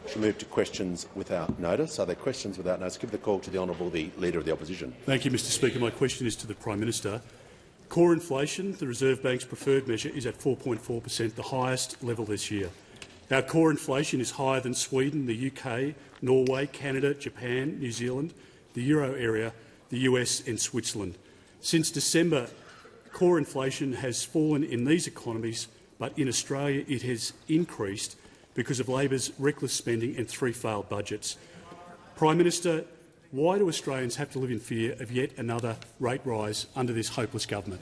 Shall move to questions without notice. Are there questions without notice? Give the call to the Honourable the Leader of the Opposition. Thank you, Mr Speaker. My question is to the Prime Minister. Core inflation, the Reserve Bank's preferred measure, is at 4.4%, the highest level this year. Our core inflation is higher than Sweden, the UK, Norway, Canada, Japan, New Zealand, the euro area, the US and Switzerland. Since December, core inflation has fallen in these economies, but in Australia it has increased because of Labor's reckless spending and 3 failed budgets. Prime Minister, why do Australians have to live in fear of yet another rate rise under this hopeless government?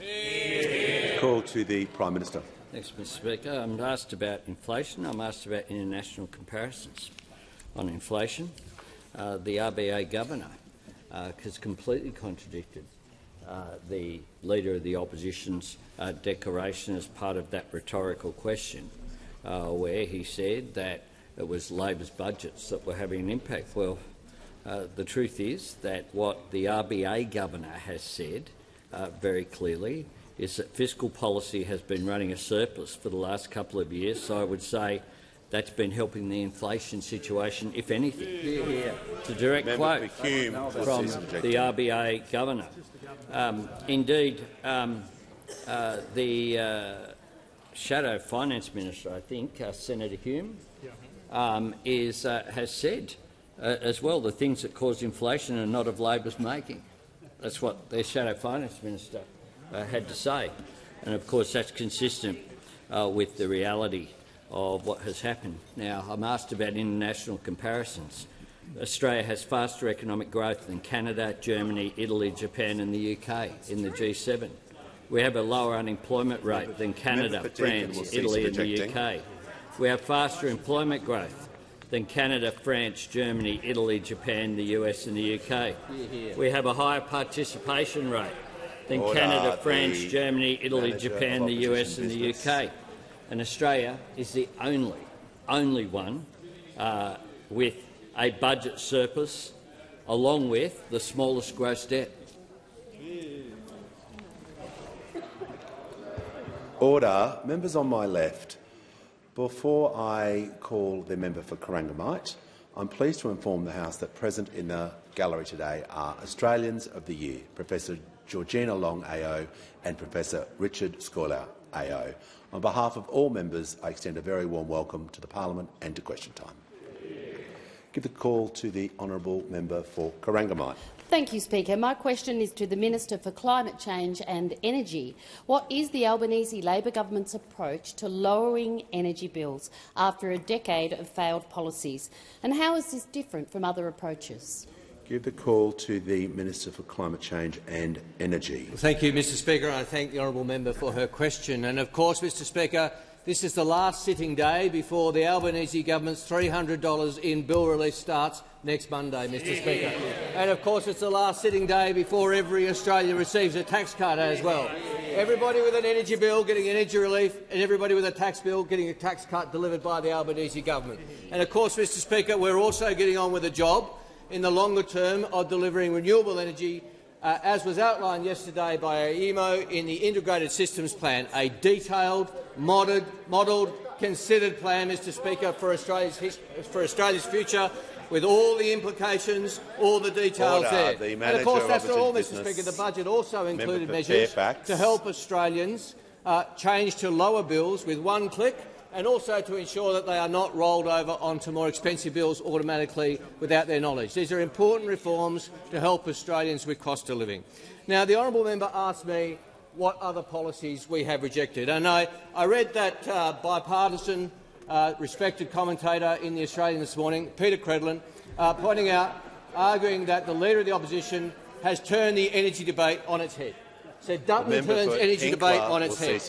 Call to the Prime Minister. Thanks, Mr Speaker. I'm asked about inflation. I'm asked about international comparisons. On inflation, the RBA Governor has completely contradicted the Leader of the Opposition's declaration as part of that rhetorical question, where he said that it was Labor's budgets that were having an impact. Well, the truth is that what the RBA Governor has said very clearly is that fiscal policy has been running a surplus for the last couple of years, so I would say that's been helping the inflation situation, if anything. It's a direct quote from the RBA Governor. Indeed, the Shadow Finance Minister, I think, Senator Hume, has said as well the things that cause inflation are not of Labor's making. That's what their Shadow Finance Minister had to say. And of course that's consistent with the reality of what has happened. Now, I'm asked about international comparisons. Australia has faster economic growth than Canada, Germany, Italy, Japan and the UK in the G7. We have a lower unemployment rate than Canada, France, Italy and the UK. We have faster employment growth than Canada, France, Germany, Italy, Japan, the US and the UK. We have a higher participation rate than Canada, France, Germany, Italy, Japan, the US and the UK. And Australia is the only one with a budget surplus, along with the smallest gross debt. Order. Members on my left. Before I call the member for Corangamite, I'm pleased to inform the House that present in the gallery today are Australians of the Year, Professor Georgina Long AO and Professor Richard Scola AO. On behalf of all members, I extend a very warm welcome to the Parliament and to question time. Give the call to the honourable member for Corangamite. Thank you, Speaker. My question is to the Minister for Climate Change and Energy. What is the Albanese Labor government's approach to lowering energy bills after a decade of failed policies, and how is this different from other approaches? Give the call to the Minister for Climate Change and Energy. Thank you, Mr Speaker. I thank the honourable member for her question. And of course, Mr Speaker, this is the last sitting day before the Albanese government's $300 in bill release starts next Monday, Mr Speaker. And of course, it's the last sitting day before every Australian receives a tax cut as well. Everybody with an energy bill getting energy relief, and everybody with a tax bill getting a tax cut delivered by the Albanese government. And of course, Mr Speaker, we're also getting on with a job in the longer term of delivering renewable energy, as was outlined yesterday by AEMO in the Integrated Systems Plan, a detailed, modelled, considered plan, Mr Speaker, for Australia's future, with all the implications, all the details there. And of course, that's not all, Mr Speaker. The budget also included measures to help Australians change to lower bills with one click, and also to ensure that they are not rolled over onto more expensive bills automatically without their knowledge. These are important reforms to help Australians with cost of living. Now, the honourable member asked me what other policies we have rejected, and I read that bipartisan, respected commentator in The Australian this morning, Peter Credlin, pointing out, arguing that the Leader of the Opposition has turned the energy debate on its head. So Dutton turns energy debate on its head.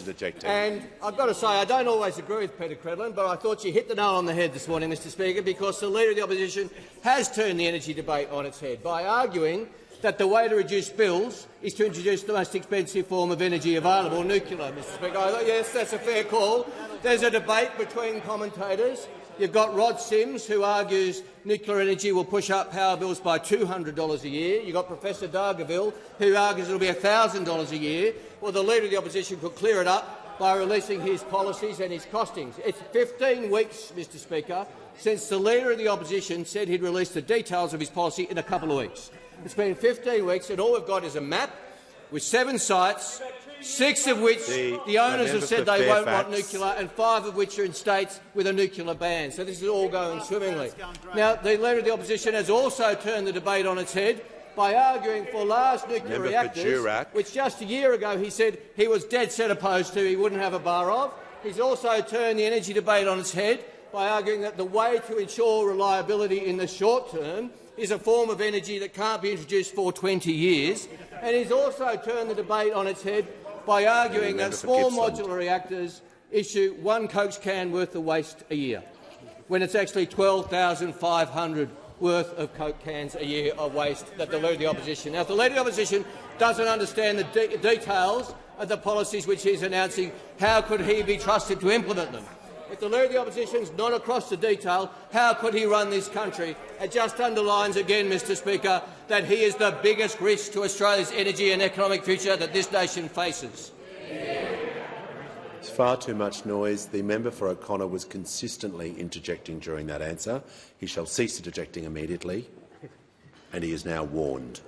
And I've got to say, I don't always agree with Peter Credlin, but I thought she hit the nail on the head this morning, Mr Speaker, because the Leader of the Opposition has turned the energy debate on its head by arguing that the way to reduce bills is to introduce the most expensive form of energy available, nuclear, Mr Speaker. I thought, yes, that's a fair call. There's a debate between commentators. You've got Rod Sims, who argues nuclear energy will push up power bills by $200 a year. You've got Professor Dargaville, who argues it will be $1,000 a year. Well, the Leader of the Opposition could clear it up by releasing his policies and his costings. It's 15 weeks, Mr Speaker, since the Leader of the Opposition said he'd release the details of his policy in a couple of weeks. It's been 15 weeks and all we've got is a map with 7 sites, 6 of which the owners have said they won't want nuclear and 5 of which are in states with a nuclear ban. So this is all going swimmingly. Now, the Leader of the Opposition has also turned the debate on its head by arguing for large nuclear reactors, which just a year ago he said he was dead set opposed to, he wouldn't have a bar of. He's also turned the energy debate on its head by arguing that the way to ensure reliability in the short term is a form of energy that can't be introduced for 20 years. And he's also turned the debate on its head by arguing that small modular reactors issue 1 Coke can worth of waste a year, when it's actually 12,500 worth of Coke cans a year of waste that the Leader of the Opposition. Now, if the Leader of the Opposition doesn't understand the details of the policies which he's announcing, how could he be trusted to implement them? If the Leader of the Opposition is not across the detail, how could he run this country? It just underlines again, Mr Speaker, that he is the biggest risk to Australia's energy and economic future that this nation faces. There's far too much noise. The member for O'Connor was consistently interjecting during that answer. He shall cease interjecting immediately, and he is now warned.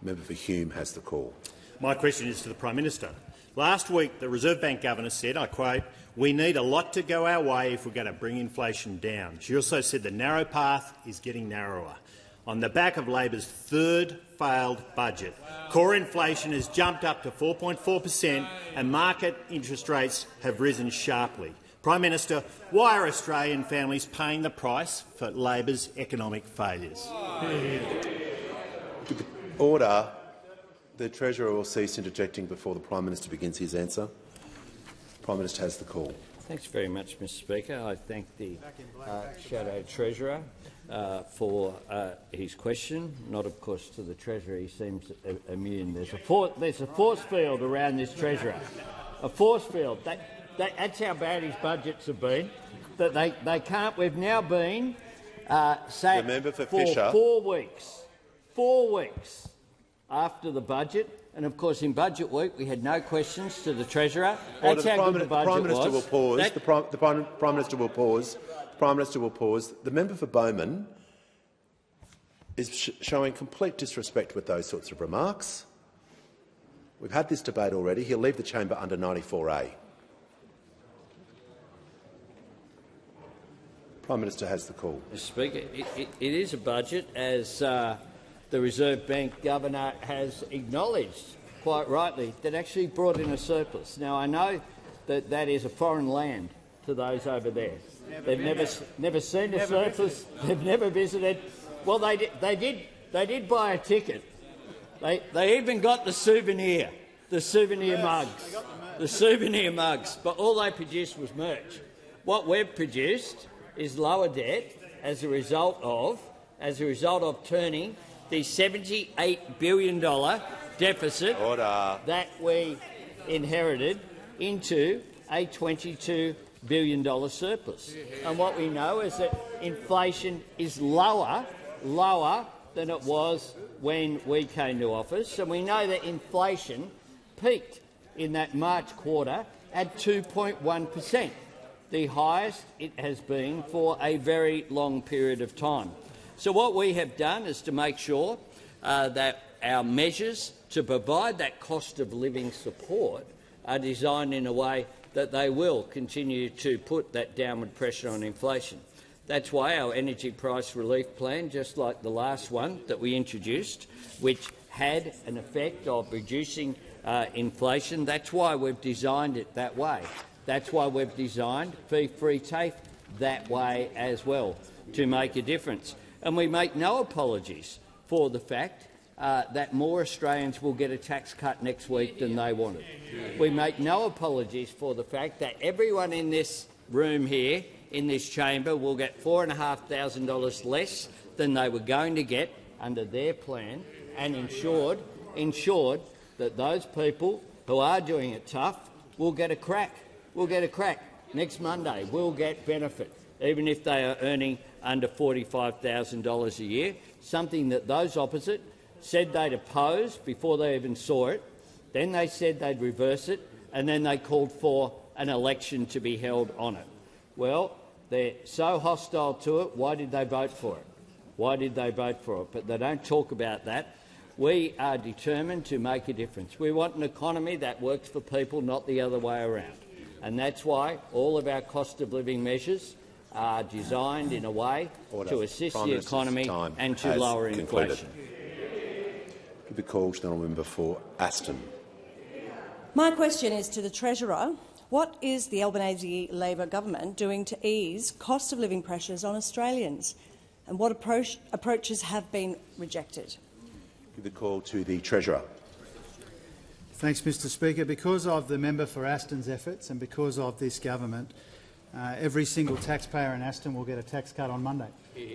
Member for Hume has the call. My question is to the Prime Minister. Last week, the Reserve Bank Governor said, I quote, "We need a lot to go our way if we're going to bring inflation down." She also said the narrow path is getting narrower. On the back of Labor's 3rd failed budget, core inflation has jumped up to 4.4% and market interest rates have risen sharply. Prime Minister, why are Australian families paying the price for Labor's economic failures? Order. The Treasurer will cease interjecting before the Prime Minister begins his answer. The Prime Minister has the call. Thanks very much, Mr Speaker. I thank the Shadow Treasurer for his question. Not, of course, to the Treasurer. He seems immune. There's a force field around this Treasurer. A force field. That's how bad his budgets have been. That they can't. We've now been sacked for 4 weeks. 4 weeks. After the budget, and of course in Budget Week we had no questions to the Treasurer. That's how good the budget was. The Prime Minister will pause. The Prime Minister will pause. The member for Bowman is showing complete disrespect with those sorts of remarks. We've had this debate already. He'll leave the chamber under 94A. Prime Minister has the call. Mr Speaker, it is a budget, as the Reserve Bank Governor has acknowledged, quite rightly, that actually brought in a surplus. Now, I know that that is a foreign land to those over there. They've never seen a surplus. They've never visited. Well, they did buy a ticket. They even got the souvenir mugs. The souvenir mugs. But all they produced was merch. What we've produced is lower debt as a result of turning the $78 billion deficit that we inherited into a $22 billion surplus. And what we know is that inflation is lower than it was when we came to office, and we know that inflation peaked in that March quarter at 2.1%, the highest it has been for a very long period of time. So what we have done is to make sure that our measures to provide that cost of living support are designed in a way that they will continue to put that downward pressure on inflation. That's why our energy price relief plan, just like the last one that we introduced, which had an effect of reducing inflation, that's why we've designed it that way. That's why we've designed fee-free TAFE that way as well, to make a difference. And we make no apologies for the fact that more Australians will get a tax cut next week than they wanted. We make no apologies for the fact that everyone in this room here, in this chamber, will get $4,500 less than they were going to get under their plan, and ensured that those people who are doing it tough will get a crack. We'll get a crack. Next Monday we'll get benefit, even if they are earning under $45,000 a year, something that those opposite said they'd oppose before they even saw it. Then they said they'd reverse it, and then they called for an election to be held on it. Well, they're so hostile to it, why did they vote for it? Why did they vote for it? But they don't talk about that. We are determined to make a difference. We want an economy that works for people, not the other way around. And that's why all of our cost of living measures are designed in a way to assist the economy and to lower inflation. Give the call to the honourable member for Aston. My question is to the Treasurer. What is the Albanese Labor government doing to ease cost of living pressures on Australians, and what approaches have been rejected? Give the call to the Treasurer. Thanks, Mr Speaker. Because of the member for Aston's efforts and because of this government, every single taxpayer in Aston will get a tax cut on Monday.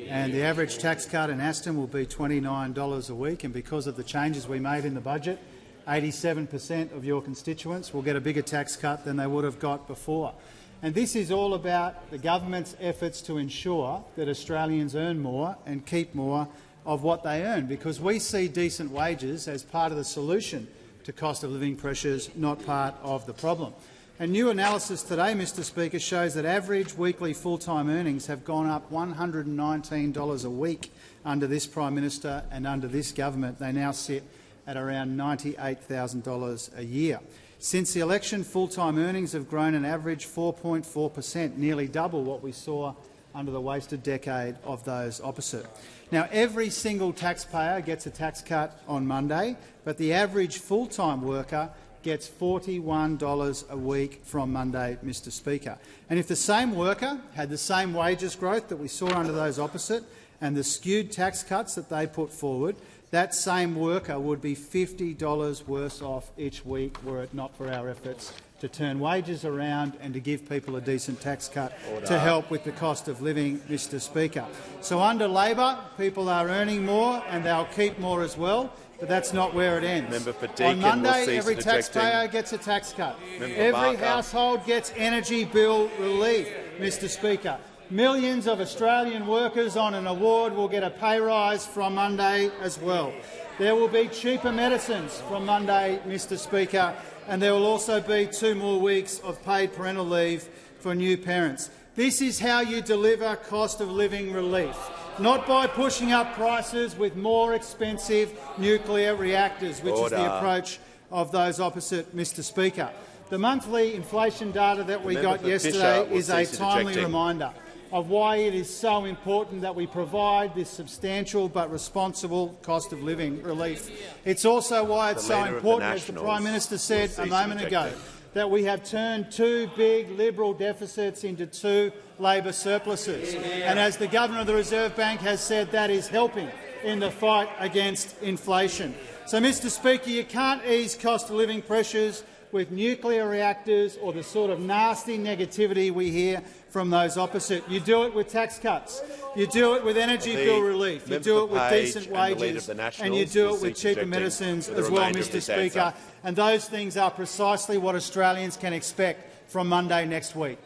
And the average tax cut in Aston will be $29 a week. And because of the changes we made in the budget, 87% of your constituents will get a bigger tax cut than they would have got before. And this is all about the government's efforts to ensure that Australians earn more and keep more of what they earn, because we see decent wages as part of the solution to cost of living pressures, not part of the problem. And new analysis today, Mr Speaker, shows that average weekly full-time earnings have gone up $119 a week under this Prime Minister, and under this government they now sit at around $98,000 a year. Since the election, full-time earnings have grown an average 4.4%, nearly double what we saw under the wasted decade of those opposite. Now, every single taxpayer gets a tax cut on Monday, but the average full-time worker gets $41 a week from Monday, Mr Speaker. And if the same worker had the same wages growth that we saw under those opposite and the skewed tax cuts that they put forward, that same worker would be $50 worse off each week were it not for our efforts to turn wages around and to give people a decent tax cut to help with the cost of living, Mr Speaker. So under Labor, people are earning more and they'll keep more as well, but that's not where it ends. Member for Deakin, on Monday, every taxpayer gets a tax cut. Every household gets energy bill relief, Mr Speaker. Millions of Australian workers on an award will get a pay rise from Monday as well. There will be cheaper medicines from Monday, Mr Speaker, and there will also be 2 more weeks of paid parental leave for new parents. This is how you deliver cost of living relief, not by pushing up prices with more expensive nuclear reactors, which is the approach of those opposite, Mr Speaker. The monthly inflation data that we got yesterday is a timely reminder of why it is so important that we provide this substantial but responsible cost of living relief. It's also why it's so important, as the Prime Minister said a moment ago, that we have turned 2 big Liberal deficits into 2 Labor surpluses. And as the Governor of the Reserve Bank has said, that is helping in the fight against inflation. So, Mr Speaker, you can't ease cost of living pressures with nuclear reactors or the sort of nasty negativity we hear from those opposite. You do it with tax cuts. You do it with energy bill relief. You do it with decent wages. And you do it with cheaper medicines as well, Mr Speaker. And those things are precisely what Australians can expect from Monday next week.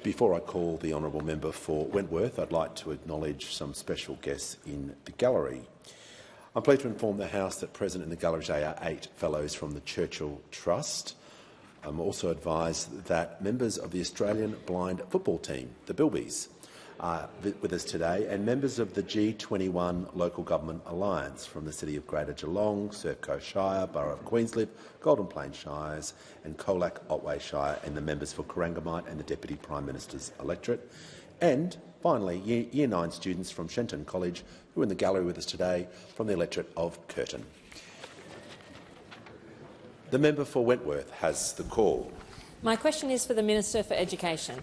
Before I call the honourable member for Wentworth, I'd like to acknowledge some special guests in the gallery. I'm pleased to inform the House that present in the gallery today are 8 fellows from the Churchill Trust. I'm also advised that members of the Australian Blind Football Team, the Bilbies, are with us today, and members of the G21 Local Government Alliance from the City of Greater Geelong, Surf Coast Shire, Borough of Queenscliff, Golden Plains Shires and Colac Otway Shire, and the members for Corangamite and the Deputy Prime Minister's electorate. And finally, Year 9 students from Shenton College who are in the gallery with us today from the electorate of Curtin. The member for Wentworth has the call. My question is for the Minister for Education.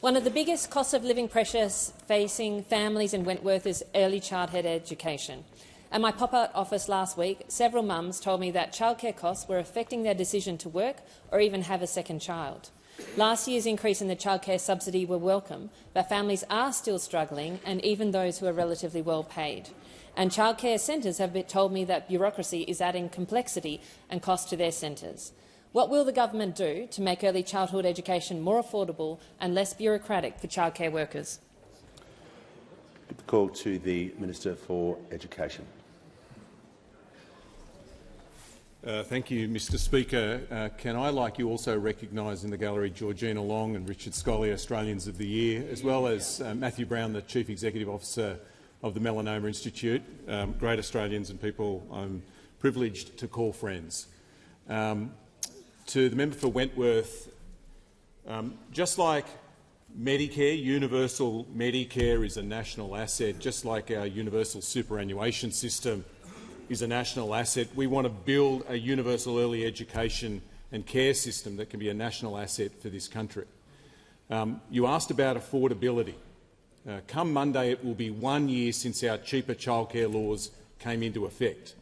One of the biggest cost of living pressures facing families in Wentworth is early childhood education. At my pop-out office last week, several mums told me that childcare costs were affecting their decision to work or even have a second child. Last year's increase in the childcare subsidy were welcome, but families are still struggling, and even those who are relatively well paid. And childcare centres have told me that bureaucracy is adding complexity and cost to their centres. What will the government do to make early childhood education more affordable and less bureaucratic for childcare workers? Give the call to the Minister for Education. Thank you, Mr Speaker. Can I, like you, also recognise in the gallery Georgina Long and Richard Scolyer, Australians of the Year, as well as Matthew Brown, the Chief Executive Officer of the Melanoma Institute, great Australians and people I'm privileged to call friends. To the member for Wentworth, just like Medicare, universal Medicare is a national asset, just like our universal superannuation system is a national asset. We want to build a universal early education and care system that can be a national asset for this country. You asked about affordability. Come Monday, it will be 1 year since our cheaper childcare laws came into effect,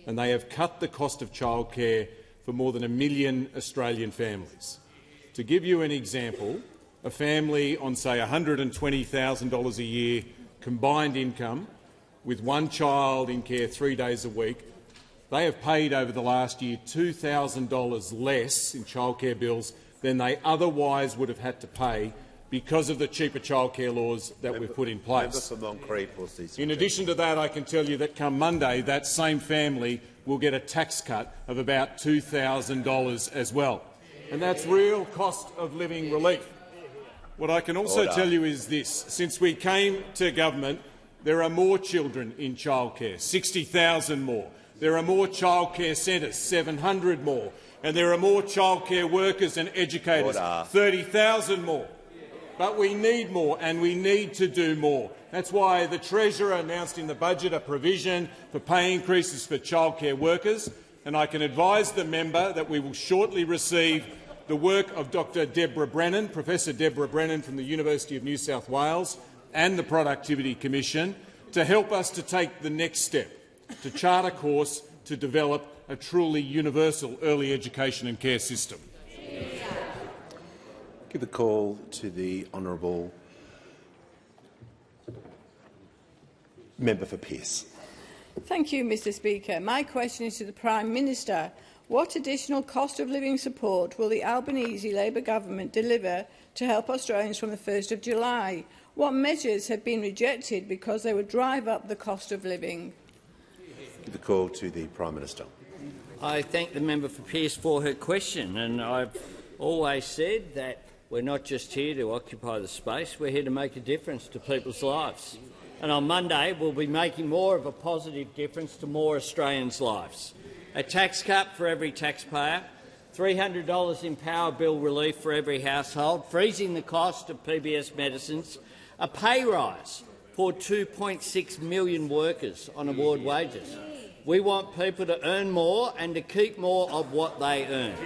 and they have cut the cost of childcare for more than 1 million Australian families. To give you an example, a family on, say, $120,000 a year combined income with one child in care 3 days a week, they have paid over the last year $2,000 less in childcare bills than they otherwise would have had to pay because of the cheaper childcare laws that we've put in place. In addition to that, I can tell you that come Monday, that same family will get a tax cut of about $2,000 as well. And that's real cost of living relief. What I can also tell you is this. Since we came to government, there are more children in childcare, 60,000 more. There are more childcare centres, 700 more. And there are more childcare workers and educators, 30,000 more. But we need more, and we need to do more. That's why the Treasurer announced in the budget a provision for pay increases for childcare workers, and I can advise the member that we will shortly receive the work of Dr Deborah Brennan, Professor Deborah Brennan from the University of New South Wales and the Productivity Commission to help us to take the next step, to chart a course to develop a truly universal early education and care system. Give the call to the honourable member for Pearce. Thank you, Mr Speaker. My question is to the Prime Minister. What additional cost of living support will the Albanese Labor government deliver to help Australians from the 1st of July? What measures have been rejected because they would drive up the cost of living? Give the call to the Prime Minister. I thank the member for Pearce for her question, and I've always said that we're not just here to occupy the space, we're here to make a difference to people's lives. And on Monday we'll be making more of a positive difference to more Australians' lives. A tax cut for every taxpayer, $300 in power bill relief for every household, freezing the cost of PBS medicines, a pay rise for 2.6 million workers on award wages. We want people to earn more and to keep more of what they earn.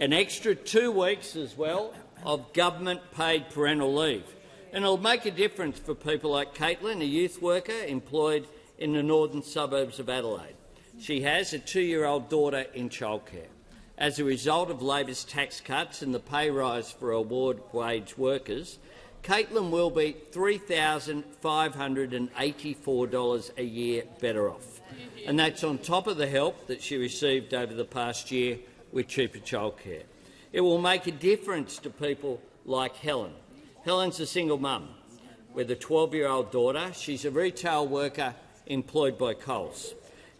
An extra 2 weeks as well of government-paid parental leave. And it'll make a difference for people like Caitlin, a youth worker employed in the northern suburbs of Adelaide. She has a 2-year-old daughter in childcare. As a result of Labor's tax cuts and the pay rise for award wage workers, Caitlin will be $3,584 a year better off. And that's on top of the help that she received over the past year with cheaper childcare. It will make a difference to people like Helen. Helen's a single mum with a 12-year-old daughter. She's a retail worker employed by Coles.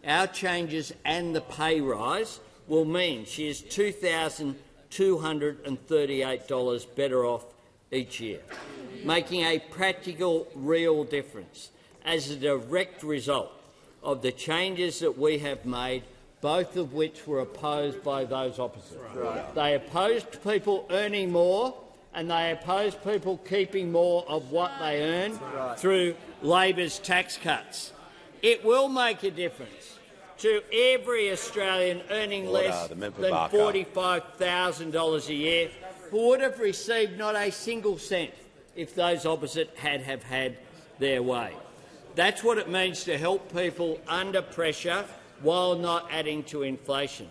Our changes and the pay rise will mean she is $2,238 better off each year, making a practical, real difference as a direct result of the changes that we have made, both of which were opposed by those opposite. Right. They opposed people earning more and they opposed people keeping more of what they earn through Labor's tax cuts. It will make a difference to every Australian earning less than $45,000 a year who would have received not a single cent if those opposite had had their way. That's what it means to help people under pressure while not adding to inflation.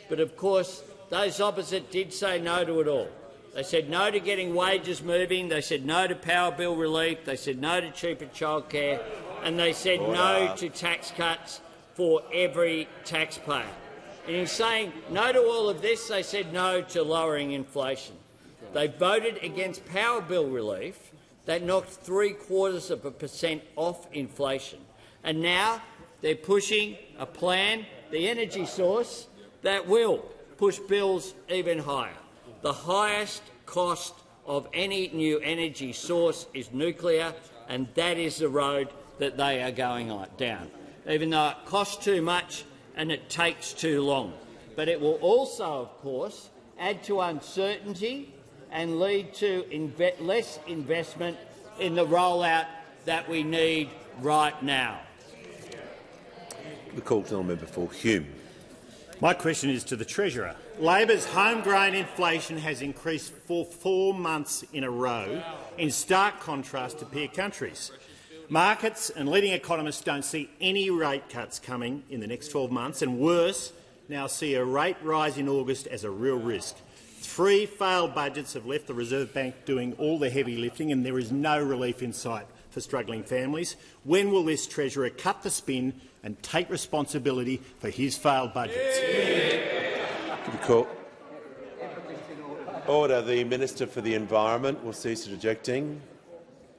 But of course, those opposite did say no to it all. They said no to getting wages moving, they said no to power bill relief, they said no to cheaper childcare, and they said no to tax cuts for every taxpayer. And in saying no to all of this, they said no to lowering inflation. They voted against power bill relief that knocked 0.75% off inflation. And now they're pushing a plan, the energy source, that will push bills even higher. The highest cost of any new energy source is nuclear, and that is the road that they are going down, even though it costs too much and it takes too long. But it will also, of course, add to uncertainty and lead to less investment in the rollout that we need right now. The call to the member for Hume. My question is to the Treasurer. Labor's homegrown inflation has increased for 4 months in a row, in stark contrast to peer countries. Markets and leading economists don't see any rate cuts coming in the next 12 months, and worse, now see a rate rise in August as a real risk. 3 failed budgets have left the Reserve Bank doing all the heavy lifting, and there is no relief in sight for struggling families. When will this Treasurer cut the spin and take responsibility for his failed budgets? Order. The Minister for the Environment will cease interjecting,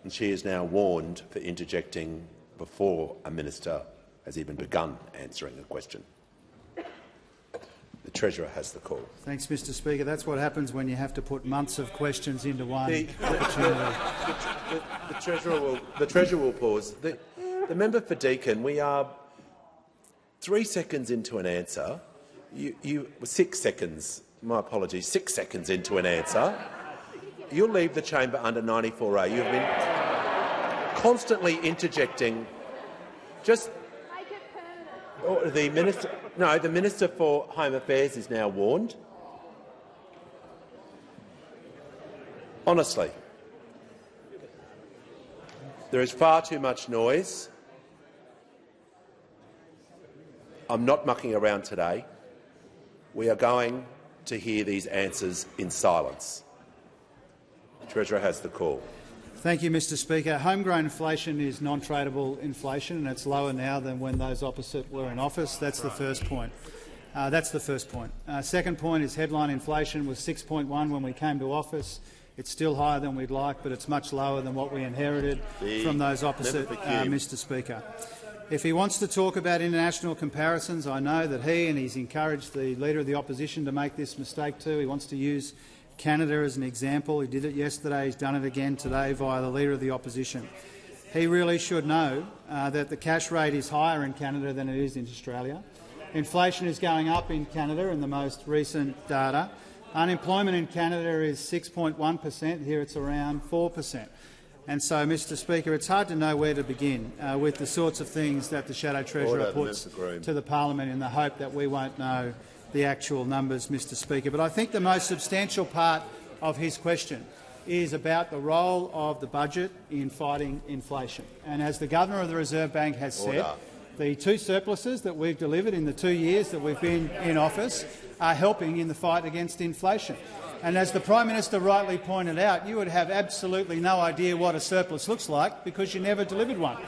and she is now warned for interjecting before a minister has even begun answering a question. The Treasurer has the call. Thanks, Mr Speaker. That's what happens when you have to put months of questions into one opportunity. The Treasurer will pause. The member for Deakin, we are 3 seconds into an answer. You 6 seconds. My apologies. 6 seconds into an answer. You'll leave the chamber under 94A. You've been constantly interjecting. Just the minister. No, the Minister for Home Affairs is now warned. Honestly, there is far too much noise. I'm not mucking around today. We are going to hear these answers in silence. The Treasurer has the call. Thank you, Mr Speaker. Homegrown inflation is non-tradable inflation, and it's lower now than when those opposite were in office. That's the first point. Second point is headline inflation was 6.1 when we came to office. It's still higher than we'd like, but it's much lower than what we inherited from those opposite, Mr Speaker. If he wants to talk about international comparisons, I know that he and he's encouraged the Leader of the Opposition to make this mistake too. He wants to use Canada as an example. He did it yesterday. He's done it again today via the Leader of the Opposition. He really should know that the cash rate is higher in Canada than it is in Australia. Inflation is going up in Canada in the most recent data. Unemployment in Canada is 6.1%. Here it's around 4%. And so, Mr Speaker, it's hard to know where to begin with the sorts of things that the Shadow Treasurer puts to the parliament in the hope that we won't know the actual numbers, Mr Speaker. But I think the most substantial part of his question is about the role of the budget in fighting inflation. And as the Governor of the Reserve Bank has said, the 2 surpluses that we've delivered in the 2 years that we've been in office are helping in the fight against inflation. And as the Prime Minister rightly pointed out, you would have absolutely no idea what a surplus looks like because you never delivered one.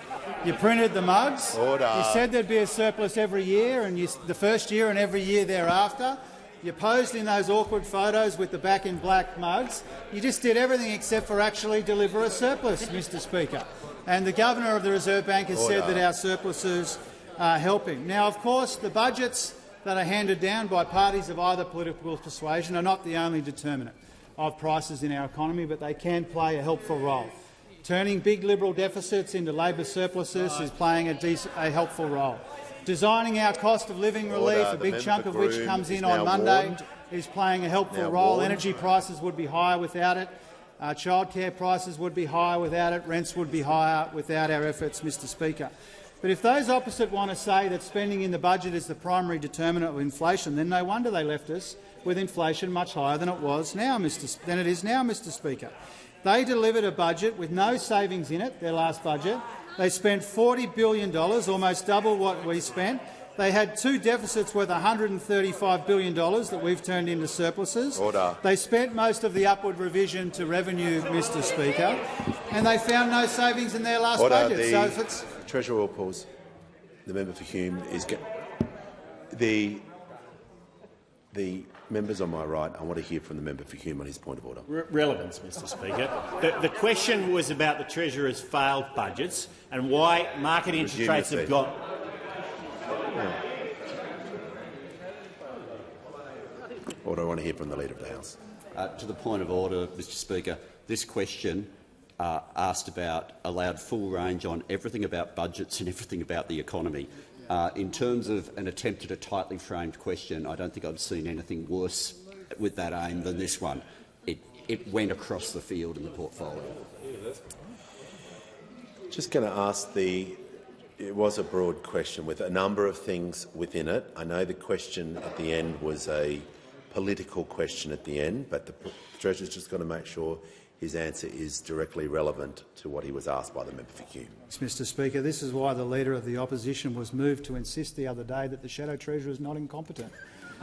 You printed the mugs. You said there'd be a surplus every year, and the first year and every year thereafter. You posed in those awkward photos with the back in black mugs. You just did everything except for actually deliver a surplus, Mr Speaker. And the Governor of the Reserve Bank has said that our surpluses are helping. Now, of course, the budgets that are handed down by parties of either political persuasion are not the only determinant of prices in our economy, but they can play a helpful role. Turning big Liberal deficits into Labor surpluses is playing a helpful role. Designing our cost of living relief, a big chunk of which comes in on Monday, is playing a helpful role. Energy prices would be higher without it. Childcare prices would be higher without it. Rents would be higher without our efforts, Mr Speaker. But if those opposite want to say that spending in the budget is the primary determinant of inflation, then no wonder they left us with inflation much higher than it is now, Mr Speaker. They delivered a budget with no savings in it, their last budget. They spent $40 billion, almost double what we spent. They had 2 deficits worth $135 billion that we've turned into surpluses. They spent most of the upward revision to revenue, Mr Speaker, and they found no savings in their last budget. So if it's Treasurer will pause. The member for Hume is the members on my right. I want to hear from the member for Hume on his point of order. Relevance, Mr Speaker. The question was about the Treasurer's failed budgets and why market interest rates have gone. Order. I want to hear from the Leader of the House. To the point of order, Mr Speaker, this question asked about allowed full range on everything about budgets and everything about the economy. In terms of an attempt at a tightly framed question, I don't think I've seen anything worse with that aim than this one. It went across the field in the portfolio. Just going to ask it was a broad question with a number of things within it. I know the question at the end was a political question at the end, but the Treasurer's just got to make sure his answer is directly relevant to what he was asked by the member for Kew. Mr Speaker, this is why the Leader of the Opposition was moved to insist the other day that the Shadow Treasurer is not incompetent.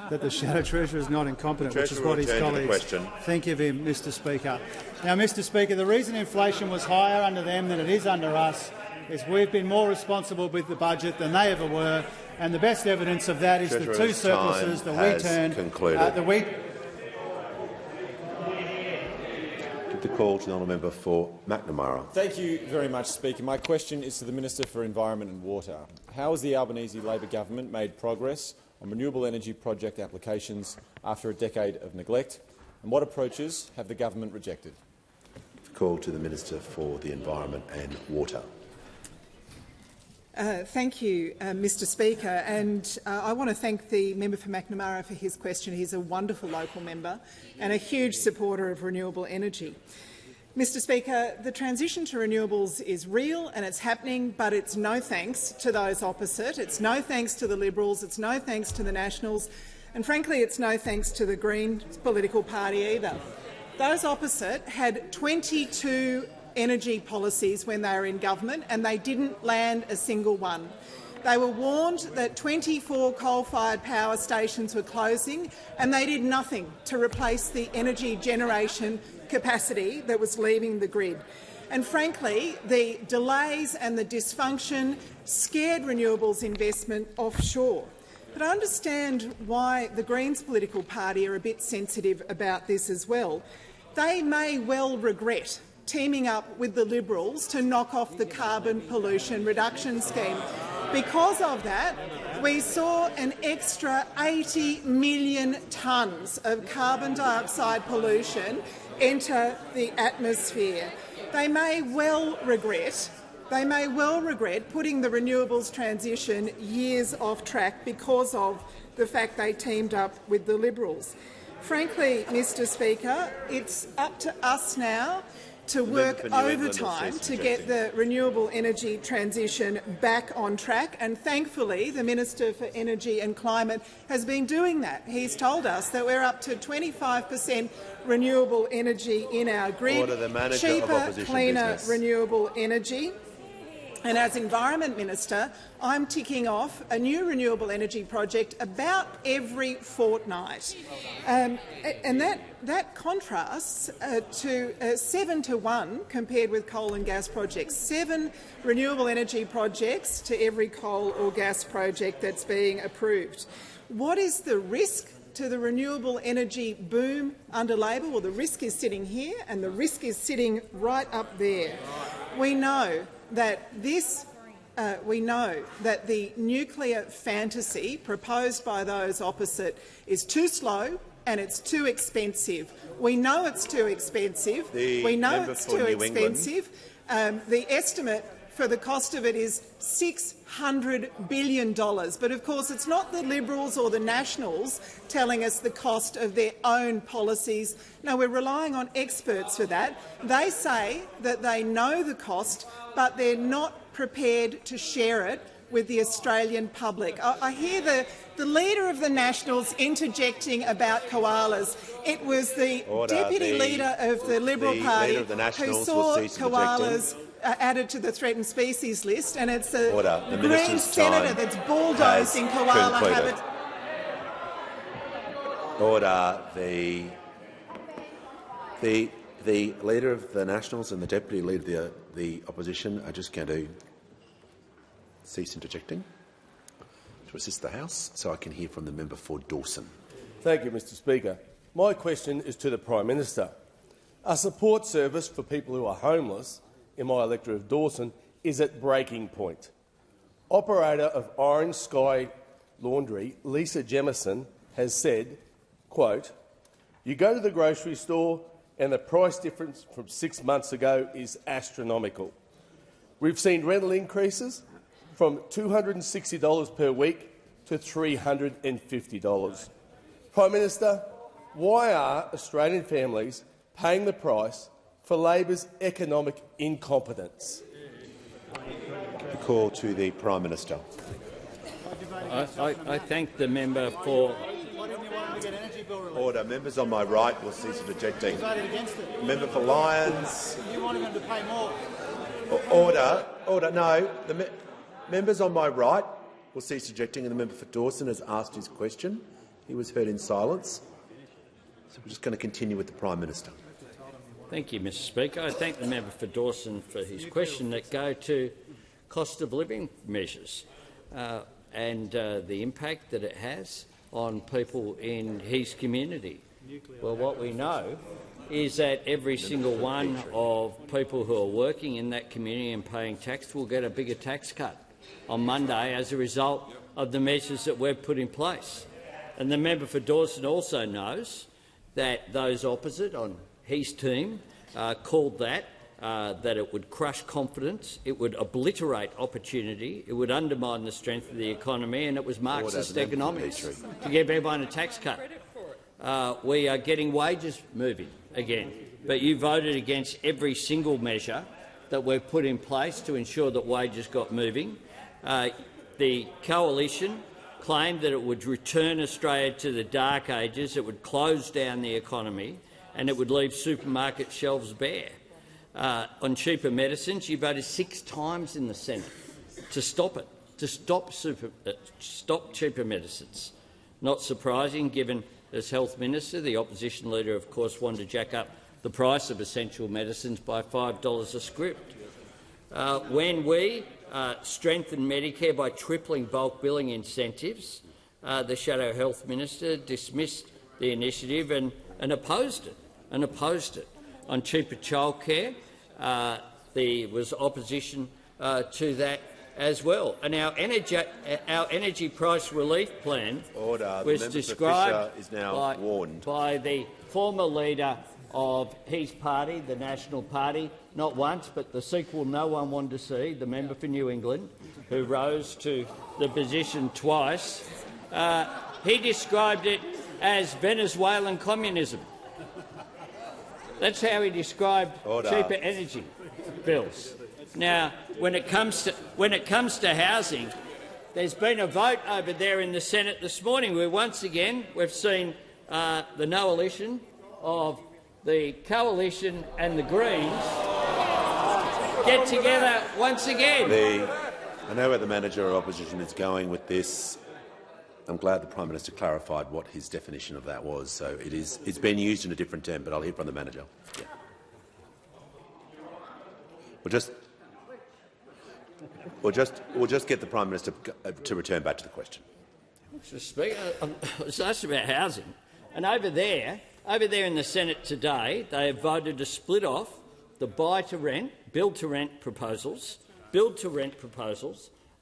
That the Shadow Treasurer is not incompetent, which is what his colleagues think of him, Mr Speaker. Now, Mr Speaker, the reason inflation was higher under them than it is under us is we've been more responsible with the budget than they ever were, and the best evidence of that is the two surpluses that we turned. The call to the honourable member for McNamara. Thank you very much, Speaker. My question is to the Minister for Environment and Water. How has the Albanese Labor government made progress on renewable energy project applications after a decade of neglect, and what approaches have the government rejected? The call to the Minister for the Environment and Water. Thank you, Mr Speaker, and I want to thank the member for McNamara for his question. He's a wonderful local member and a huge supporter of renewable energy. Mr Speaker, the transition to renewables is real and it's happening, but it's no thanks to those opposite. It's no thanks to the Liberals, it's no thanks to the Nationals, and frankly it's no thanks to the Green political party either. Those opposite had 22 energy policies when they were in government, and they didn't land a single one. They were warned that 24 coal-fired power stations were closing, and they did nothing to replace the energy generation capacity that was leaving the grid. And frankly, the delays and the dysfunction scared renewables investment offshore. But I understand why the Greens political party are a bit sensitive about this as well. They may well regret teaming up with the Liberals to knock off the carbon pollution reduction scheme. Because of that, we saw an extra 80 million tonnes of carbon dioxide pollution enter the atmosphere. They may well regret putting the renewables transition years off track because of the fact they teamed up with the Liberals. Frankly, Mr Speaker, it's up to us now to work overtime to get the renewable energy transition back on track, and thankfully the Minister for Energy and Climate has been doing that. He's told us that we're up to 25% renewable energy in our grid, cheaper, cleaner renewable energy. And as Environment Minister, I'm ticking off a new renewable energy project about every fortnight. And that contrasts to 7 to 1 compared with coal and gas projects. 7 renewable energy projects to every coal or gas project that's being approved. What is the risk to the renewable energy boom under Labor? Well, the risk is sitting here and the risk is sitting right up there. We know that the nuclear fantasy proposed by those opposite is too slow and it's too expensive. We know it's too expensive. The estimate for the cost of it is $600 billion. But of course it's not the Liberals or the Nationals telling us the cost of their own policies. No, we're relying on experts for that. They say that they know the cost, but they're not prepared to share it with the Australian public. I hear the Leader of the Nationals interjecting about koalas. It was the Deputy Leader of the Liberal Party who saw koalas added to the threatened species list, and it's a Green senator that's bulldozing koala habitat. Order. The Leader of the Nationals and the Deputy Leader of the Opposition are just going to cease interjecting to assist the House, so I can hear from the member for Dawson. Thank you, Mr Speaker. My question is to the Prime Minister. A support service for people who are homeless in my electorate of Dawson is at breaking point. Operator of Orange Sky Laundry, Lisa Jemison, has said, quote, "You go to the grocery store and the price difference from 6 months ago is astronomical. We've seen rental increases from $260 per week to $350. Prime Minister, why are Australian families paying the price for Labor's economic incompetence?" The call to the Prime Minister. I thank the member for... Order. Members on my right will cease objecting. Member for Lyons. You wanted them to pay more. Order. Order. No. Members on my right will cease objecting, and the member for Dawson has asked his question. He was heard in silence. So we're just going to continue with the Prime Minister. Thank you, Mr Speaker. I thank the member for Dawson for his question that go to cost of living measures and the impact that it has on people in his community. Well, what we know is that every single one of people who are working in that community and paying tax will get a bigger tax cut on Monday as a result of the measures that we've put in place. And the member for Dawson also knows that those opposite on his team called that it would crush confidence, it would obliterate opportunity, it would undermine the strength of the economy, and it was Marxist economics to give everyone a tax cut. We are getting wages moving again, but you voted against every single measure that we've put in place to ensure that wages got moving. The coalition claimed that it would return Australia to the dark ages, it would close down the economy and it would leave supermarket shelves bare. On cheaper medicines, you voted 6 times in the Senate to stop it, to stop cheaper medicines. Not surprising, given as Health Minister, the opposition leader of course wanted to jack up the price of essential medicines by $5 a script. When we strengthened Medicare by tripling bulk billing incentives, the Shadow Health Minister dismissed the initiative and opposed it. On cheaper childcare, there was opposition to that as well. And our energy price relief plan was described by the former leader of his party, the National Party, not once, but the sequel no one wanted to see, the member for New England, who rose to the position twice. He described it as Venezuelan communism. That's how he described cheaper energy bills. Now, when it comes to housing, there's been a vote over there in the Senate this morning where once again we've seen the coalition of the coalition and the Greens get together once again. I know where the manager of opposition is going with this. I'm glad the Prime Minister clarified what his definition of that was. So it's been used in a different term, but I'll hear from the manager. Yeah. We'll just get the Prime Minister to return back to the question. Mr. Speaker, I was asked about housing, and over there in the Senate today, they have voted to split off the buy-to-rent, build-to-rent proposals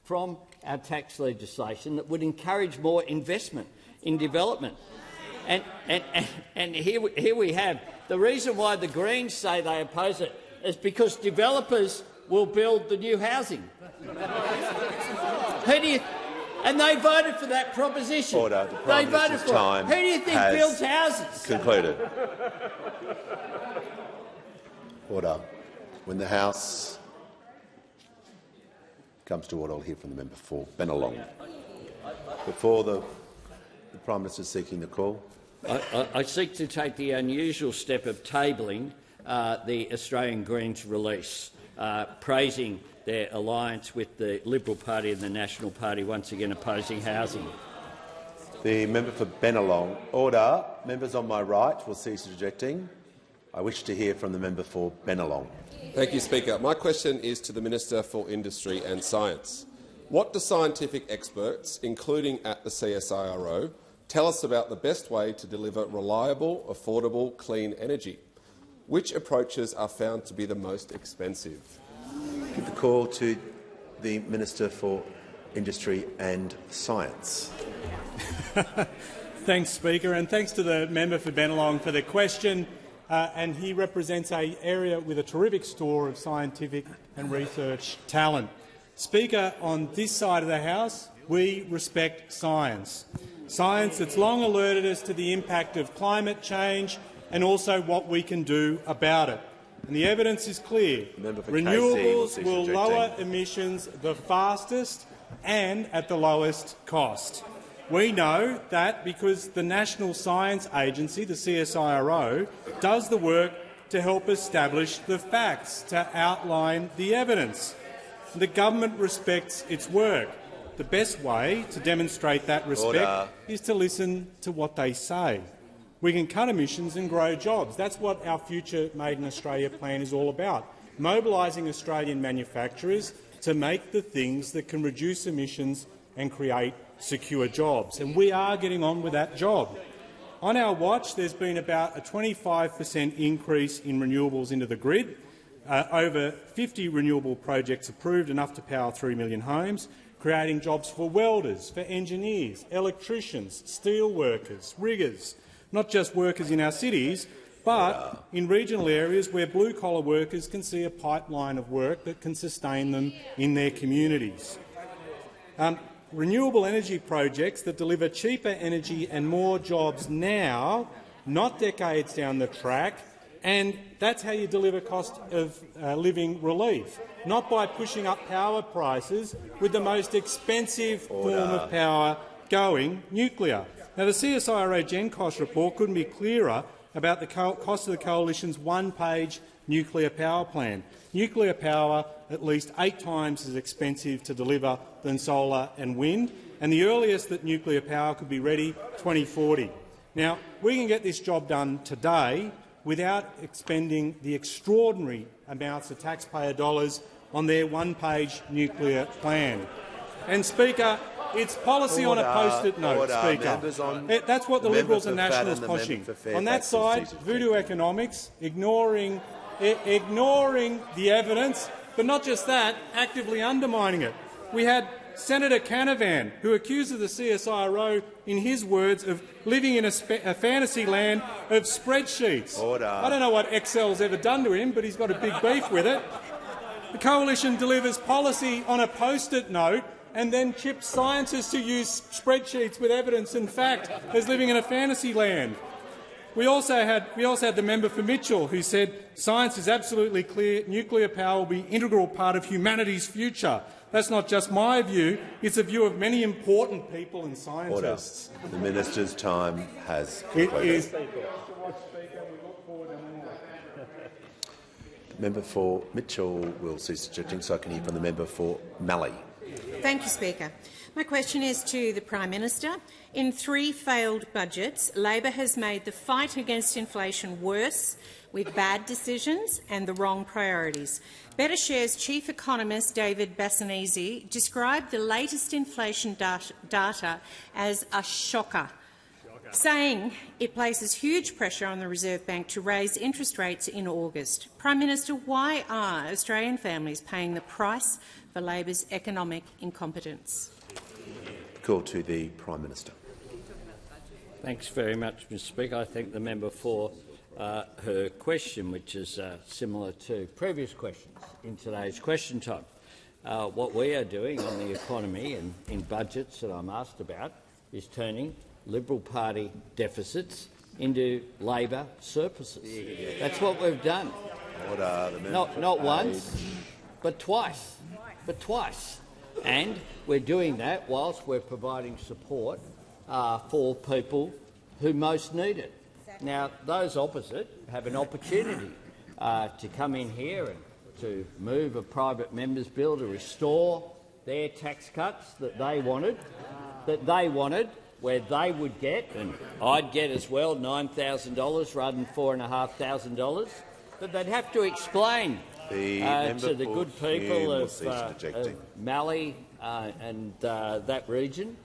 from our tax legislation that would encourage more investment in development. And here we have the reason why the Greens say they oppose it is because developers will build the new housing. And they voted for that proposition. Order. The Prime Minister's time Who do you think builds houses? Concluded. Order. When the House comes to order, I'll hear from the member for Bennelong. Before the Prime Minister is seeking the call. I seek to take the unusual step of tabling the Australian Greens release, praising their alliance with the Liberal Party and the National Party, once again opposing housing. The member for Bennelong. Order. Members on my right will cease objecting. I wish to hear from the member for Bennelong. Thank you, Speaker. My question is to the Minister for Industry and Science. What do scientific experts, including at the CSIRO, tell us about the best way to deliver reliable, affordable, clean energy? Which approaches are found to be the most expensive? Give the call to the Minister for Industry and Science. Thanks, Speaker, and thanks to the member for Bennelong for the question. And he represents an area with a terrific store of scientific and research talent. Speaker, on this side of the House, we respect science. Science that's long alerted us to the impact of climate change and also what we can do about it. And the evidence is clear. Renewables will lower emissions the fastest and at the lowest cost. We know that because the National Science Agency, the CSIRO, does the work to help establish the facts, to outline the evidence. The government respects its work. The best way to demonstrate that respect is to listen to what they say. We can cut emissions and grow jobs. That's what our Future Made in Australia plan is all about, mobilising Australian manufacturers to make the things that can reduce emissions and create secure jobs. And we are getting on with that job. On our watch, there's been about a 25% increase in renewables into the grid, over 50 renewable projects approved, enough to power 3 million homes, creating jobs for welders, for engineers, electricians, steel workers, riggers, not just workers in our cities, but in regional areas where blue-collar workers can see a pipeline of work that can sustain them in their communities. Renewable energy projects that deliver cheaper energy and more jobs now, not decades down the track, and that's how you deliver cost of living relief, not by pushing up power prices with the most expensive form of power going, nuclear. Now, the CSIRO GenCost report couldn't be clearer about the cost of the Coalition's one-page nuclear power plan. Nuclear power at least 8 times as expensive to deliver than solar and wind, and the earliest that nuclear power could be ready, 2040. Now, we can get this job done today without expending the extraordinary amounts of taxpayer dollars on their one-page nuclear plan. And, Speaker, it's policy on a post-it note, Speaker. That's what the Liberals and Nationals are pushing. On that side, voodoo economics, ignoring the evidence, but not just that, actively undermining it. We had Senator Canavan, who accuses the CSIRO, in his words, of living in a fantasy land of spreadsheets. I don't know what Excel's ever done to him, but he's got a big beef with it. The Coalition delivers policy on a post-it note and then chips scientists who use spreadsheets with evidence and fact as living in a fantasy land. We also had the member for Mitchell, who said science is absolutely clear, nuclear power will be an integral part of humanity's future. That's not just my view, it's a view of many important people and scientists. The minister's time has concluded. The member for Mitchell will cease objecting, so I can hear from the member for Mallee. Thank you, Speaker. My question is to the Prime Minister. In 3 failed budgets, Labor has made the fight against inflation worse with bad decisions and the wrong priorities. BetterShares chief economist David Bassanese described the latest inflation data as a shocker, saying it places huge pressure on the Reserve Bank to raise interest rates in August. Prime Minister, why are Australian families paying the price for Labor's economic incompetence? Call to the Prime Minister. Thanks very much, Mr Speaker. I thank the member for her question, which is similar to previous questions in today's question time. What we are doing on the economy and in budgets that I'm asked about is turning Liberal Party deficits into Labor surpluses. That's what we've done. Not once, but twice. And we're doing that whilst we're providing support for people who most need it. Now, those opposite have an opportunity to come in here and to move a private member's bill to restore their tax cuts that they wanted, where they would get, and I'd get as well, $9,000 rather than $4,500. But they'd have to explain to the good people of Mallee and that region,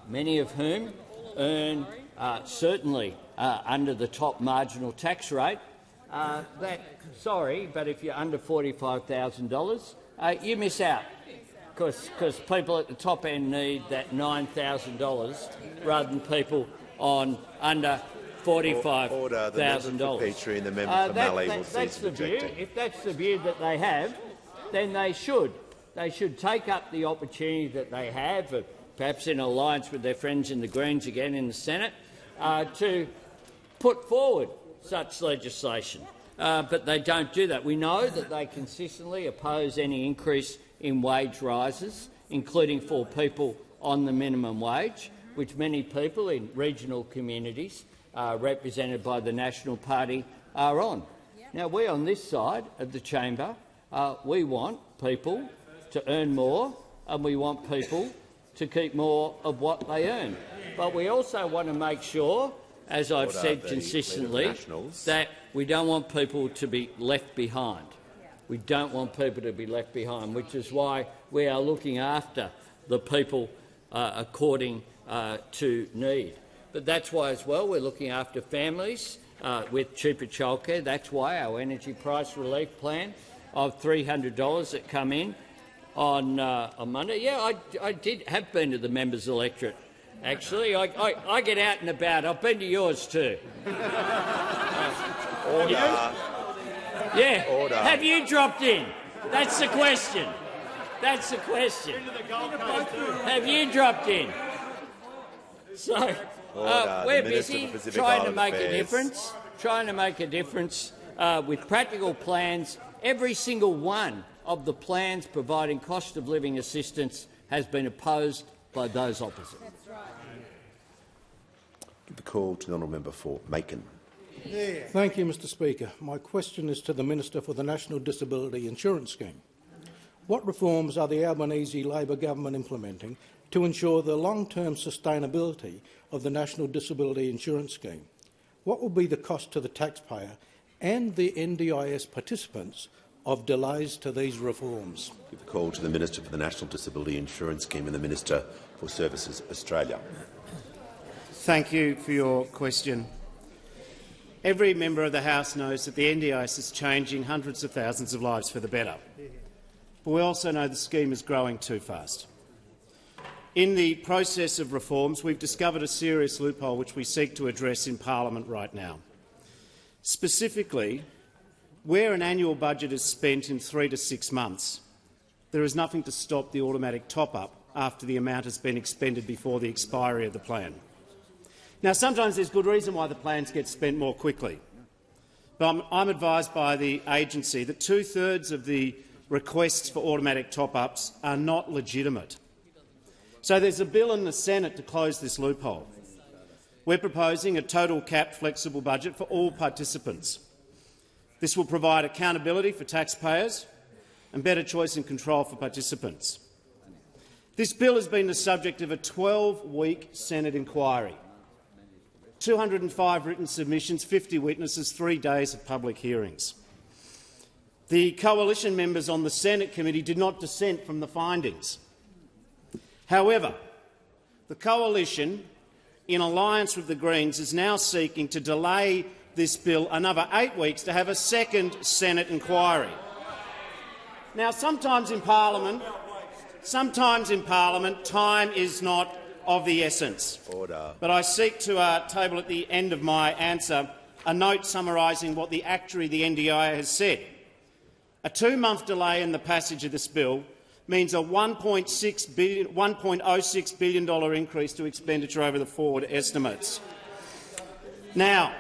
many of whom earn certainly under the top marginal tax rate. Sorry, but if you're under $45,000, you miss out, because people at the top end need that $9,000 rather than people on under $45,000. Petrie and the member for Mallee will that's cease the view. objecting. If that's the view that they have, then they should. They should take up the opportunity that they have, perhaps in alliance with their friends in the Greens again in the Senate, to put forward such legislation. But they don't do that. We know that they consistently oppose any increase in wage rises, including for people on the minimum wage, which many people in regional communities represented by the National Party are on. Now, we on this side of the chamber, we want people to earn more and we want people to keep more of what they earn. But we also want to make sure, as I've said consistently, that we don't want people to be left behind. We don't want people to be left behind, which is why we are looking after the people according to need. But that's why as well we're looking after families with cheaper childcare. That's why our energy price relief plan of $300 that come in on Monday. Yeah, I have been to the members' electorate. Actually, I get out and about. I've been to yours too. Order. Yeah. Order. Have you dropped in? That's the question. That's the question. Have you dropped in? So we're busy trying to make a difference. With practical plans. Every single one of the plans providing cost of living assistance has been opposed by those opposite. Give the call to the honourable member for Macon. Thank you, Mr Speaker. My question is to the Minister for the National Disability Insurance Scheme. What reforms are the Albanese Labor government implementing to ensure the long-term sustainability of the National Disability Insurance Scheme? What will be the cost to the taxpayer and the NDIS participants of delays to these reforms? Give the call to the Minister for the National Disability Insurance Scheme and the Minister for Services Australia. Thank you for your question. Every member of the House knows that the NDIS is changing hundreds of thousands of lives for the better. But we also know the scheme is growing too fast. In the process of reforms, we've discovered a serious loophole which we seek to address in Parliament right now. Specifically, where an annual budget is spent in 3 to 6 months, there is nothing to stop the automatic top-up after the amount has been expended before the expiry of the plan. Now, sometimes there's good reason why the plans get spent more quickly, but I'm advised by the agency that 2/3 of the requests for automatic top-ups are not legitimate. So there's a bill in the Senate to close this loophole. We're proposing a total capped flexible budget for all participants. This will provide accountability for taxpayers and better choice and control for participants. This bill has been the subject of a 12-week Senate inquiry. 205 written submissions, 50 witnesses, 3 days of public hearings. The coalition members on the Senate committee did not dissent from the findings. However, the coalition, in alliance with the Greens, is now seeking to delay this bill another 8 weeks to have a second Senate inquiry. Now, sometimes in Parliament, time is not of the essence. Order. But I seek to table at the end of my answer a note summarising what the actuary, the NDIA, has said. A 2-month delay in the passage of this bill means a $1.06 billion increase to expenditure over the forward estimates. Now,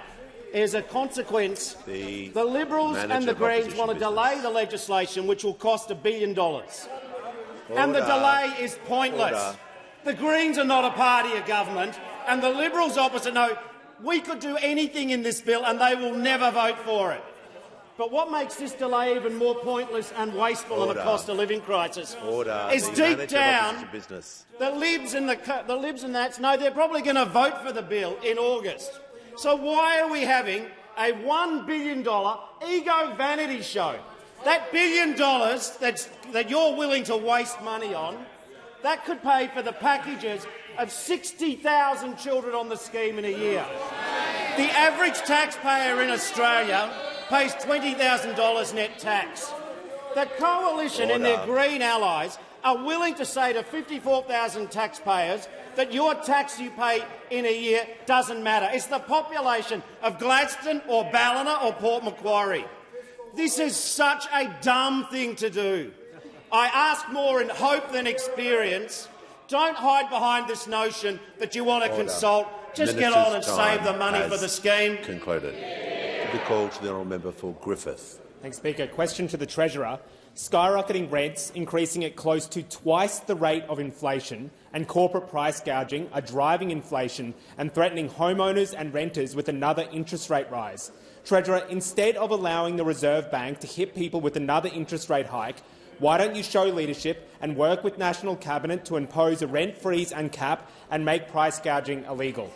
as a consequence, the Liberals and the Greens want to delay the legislation, which will cost $1 billion. And the delay is pointless. Order. The Greens are not a party of government, and the Liberals opposite know we could do anything in this bill and they will never vote for it. But what makes this delay even more pointless and wasteful in a cost-of-living crisis is deep down the Libs and the Nats know they're probably going to vote for the bill in August. So why are we having a $1 billion ego vanity show? That $1 billion that you're willing to waste money on, that could pay for the packages of 60,000 children on the scheme in a year. The average taxpayer in Australia pays $20,000 net tax. The Coalition and their Green allies are willing to say to 54,000 taxpayers that your tax you pay in a year doesn't matter. It's the population of Gladstone or Ballina or Port Macquarie. This is such a dumb thing to do. I ask more in hope than experience. Don't hide behind this notion that you want to consult. Just get on and save the money for the scheme. Concluded. The call to the honourable member for Griffith. Thanks, Speaker. Question to the Treasurer. Skyrocketing rents, increasing at close to twice the rate of inflation, and corporate price gouging are driving inflation and threatening homeowners and renters with another interest rate rise. Treasurer, instead of allowing the Reserve Bank to hit people with another interest rate hike, why don't you show leadership and work with National Cabinet to impose a rent freeze and cap and make price gouging illegal?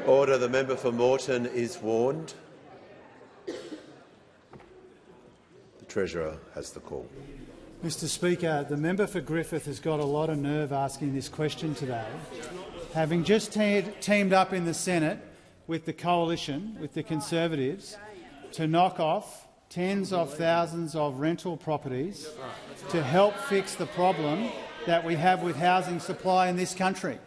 Order. The member for Moreton is warned. The Treasurer has the call. Mr Speaker, the member for Griffith has got a lot of nerve asking this question today, having just teamed up in the Senate with the Coalition, with the Conservatives, to knock off tens of thousands of rental properties to help fix the problem that we have with housing supply in this country.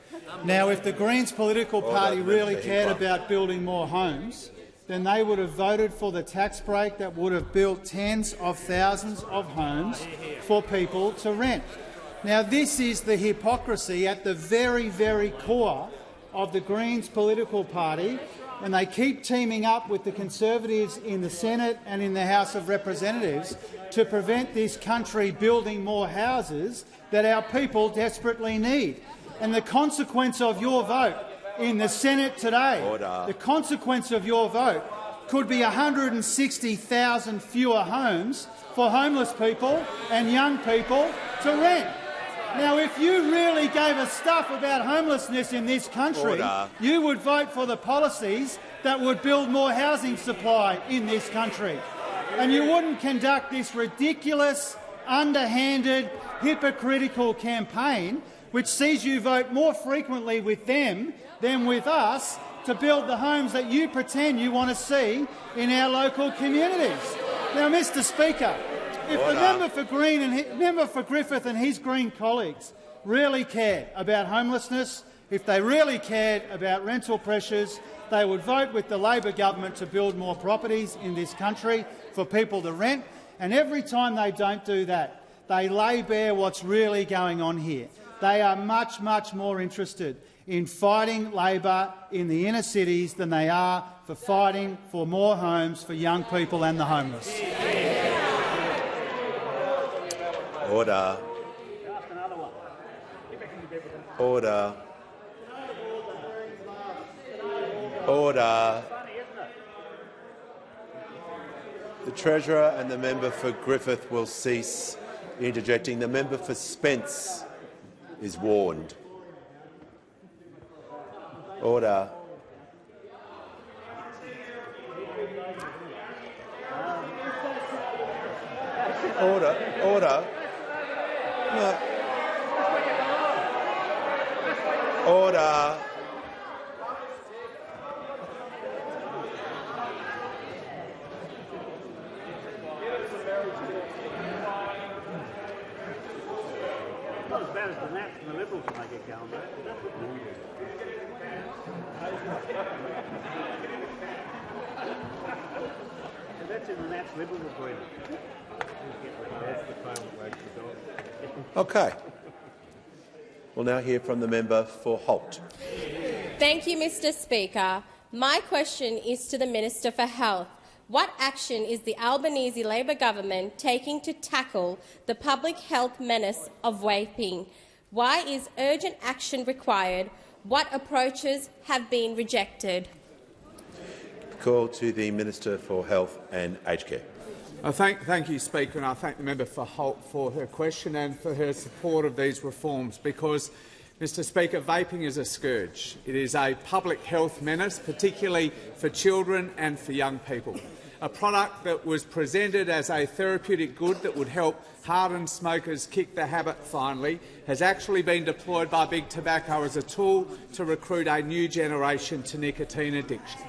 Now, if the Greens political party really cared about building more homes, then they would have voted for the tax break that would have built tens of thousands of homes for people to rent. Now, this is the hypocrisy at the very, very core of the Greens political party, and they keep teaming up with the Conservatives in the Senate and in the House of Representatives to prevent this country building more houses that our people desperately need. And the consequence of your vote in the Senate today, the consequence of your vote could be 160,000 fewer homes for homeless people and young people to rent. Now, if you really gave a stuff about homelessness in this country, you would vote for the policies that would build more housing supply in this country. And you wouldn't conduct this ridiculous, underhanded, hypocritical campaign which sees you vote more frequently with them than with us to build the homes that you pretend you want to see in our local communities. Now, Mr Speaker, if the member for Griffith and his Green colleagues really cared about homelessness, if they really cared about rental pressures, they would vote with the Labor government to build more properties in this country for people to rent. And every time they don't do that, they lay bare what's really going on here. They are much, much more interested in fighting Labor in the inner cities than they are for fighting for more homes for young people and the homeless. Order. Order. Order. The Treasurer and the member for Griffith will cease interjecting. The member for Spence is warned. Order. Order. Order. No. Order. Not as bad as the Nats and the Liberals when they get going, though. That's in the Nats Liberals agreement. Okay. We'll now hear from the member for Holt. Thank you, Mr Speaker. My question is to the Minister for Health. What action is the Albanese Labor government taking to tackle the public health menace of vaping? Why is urgent action required? What approaches have been rejected? Call to the Minister for Health and Aged Care. Thank you, Speaker, and I thank the member for Holt for her question and for her support of these reforms because, Mr Speaker, vaping is a scourge. It is a public health menace, particularly for children and for young people. A product that was presented as a therapeutic good that would help hardened smokers kick the habit finally has actually been deployed by Big Tobacco as a tool to recruit a new generation to nicotine addiction.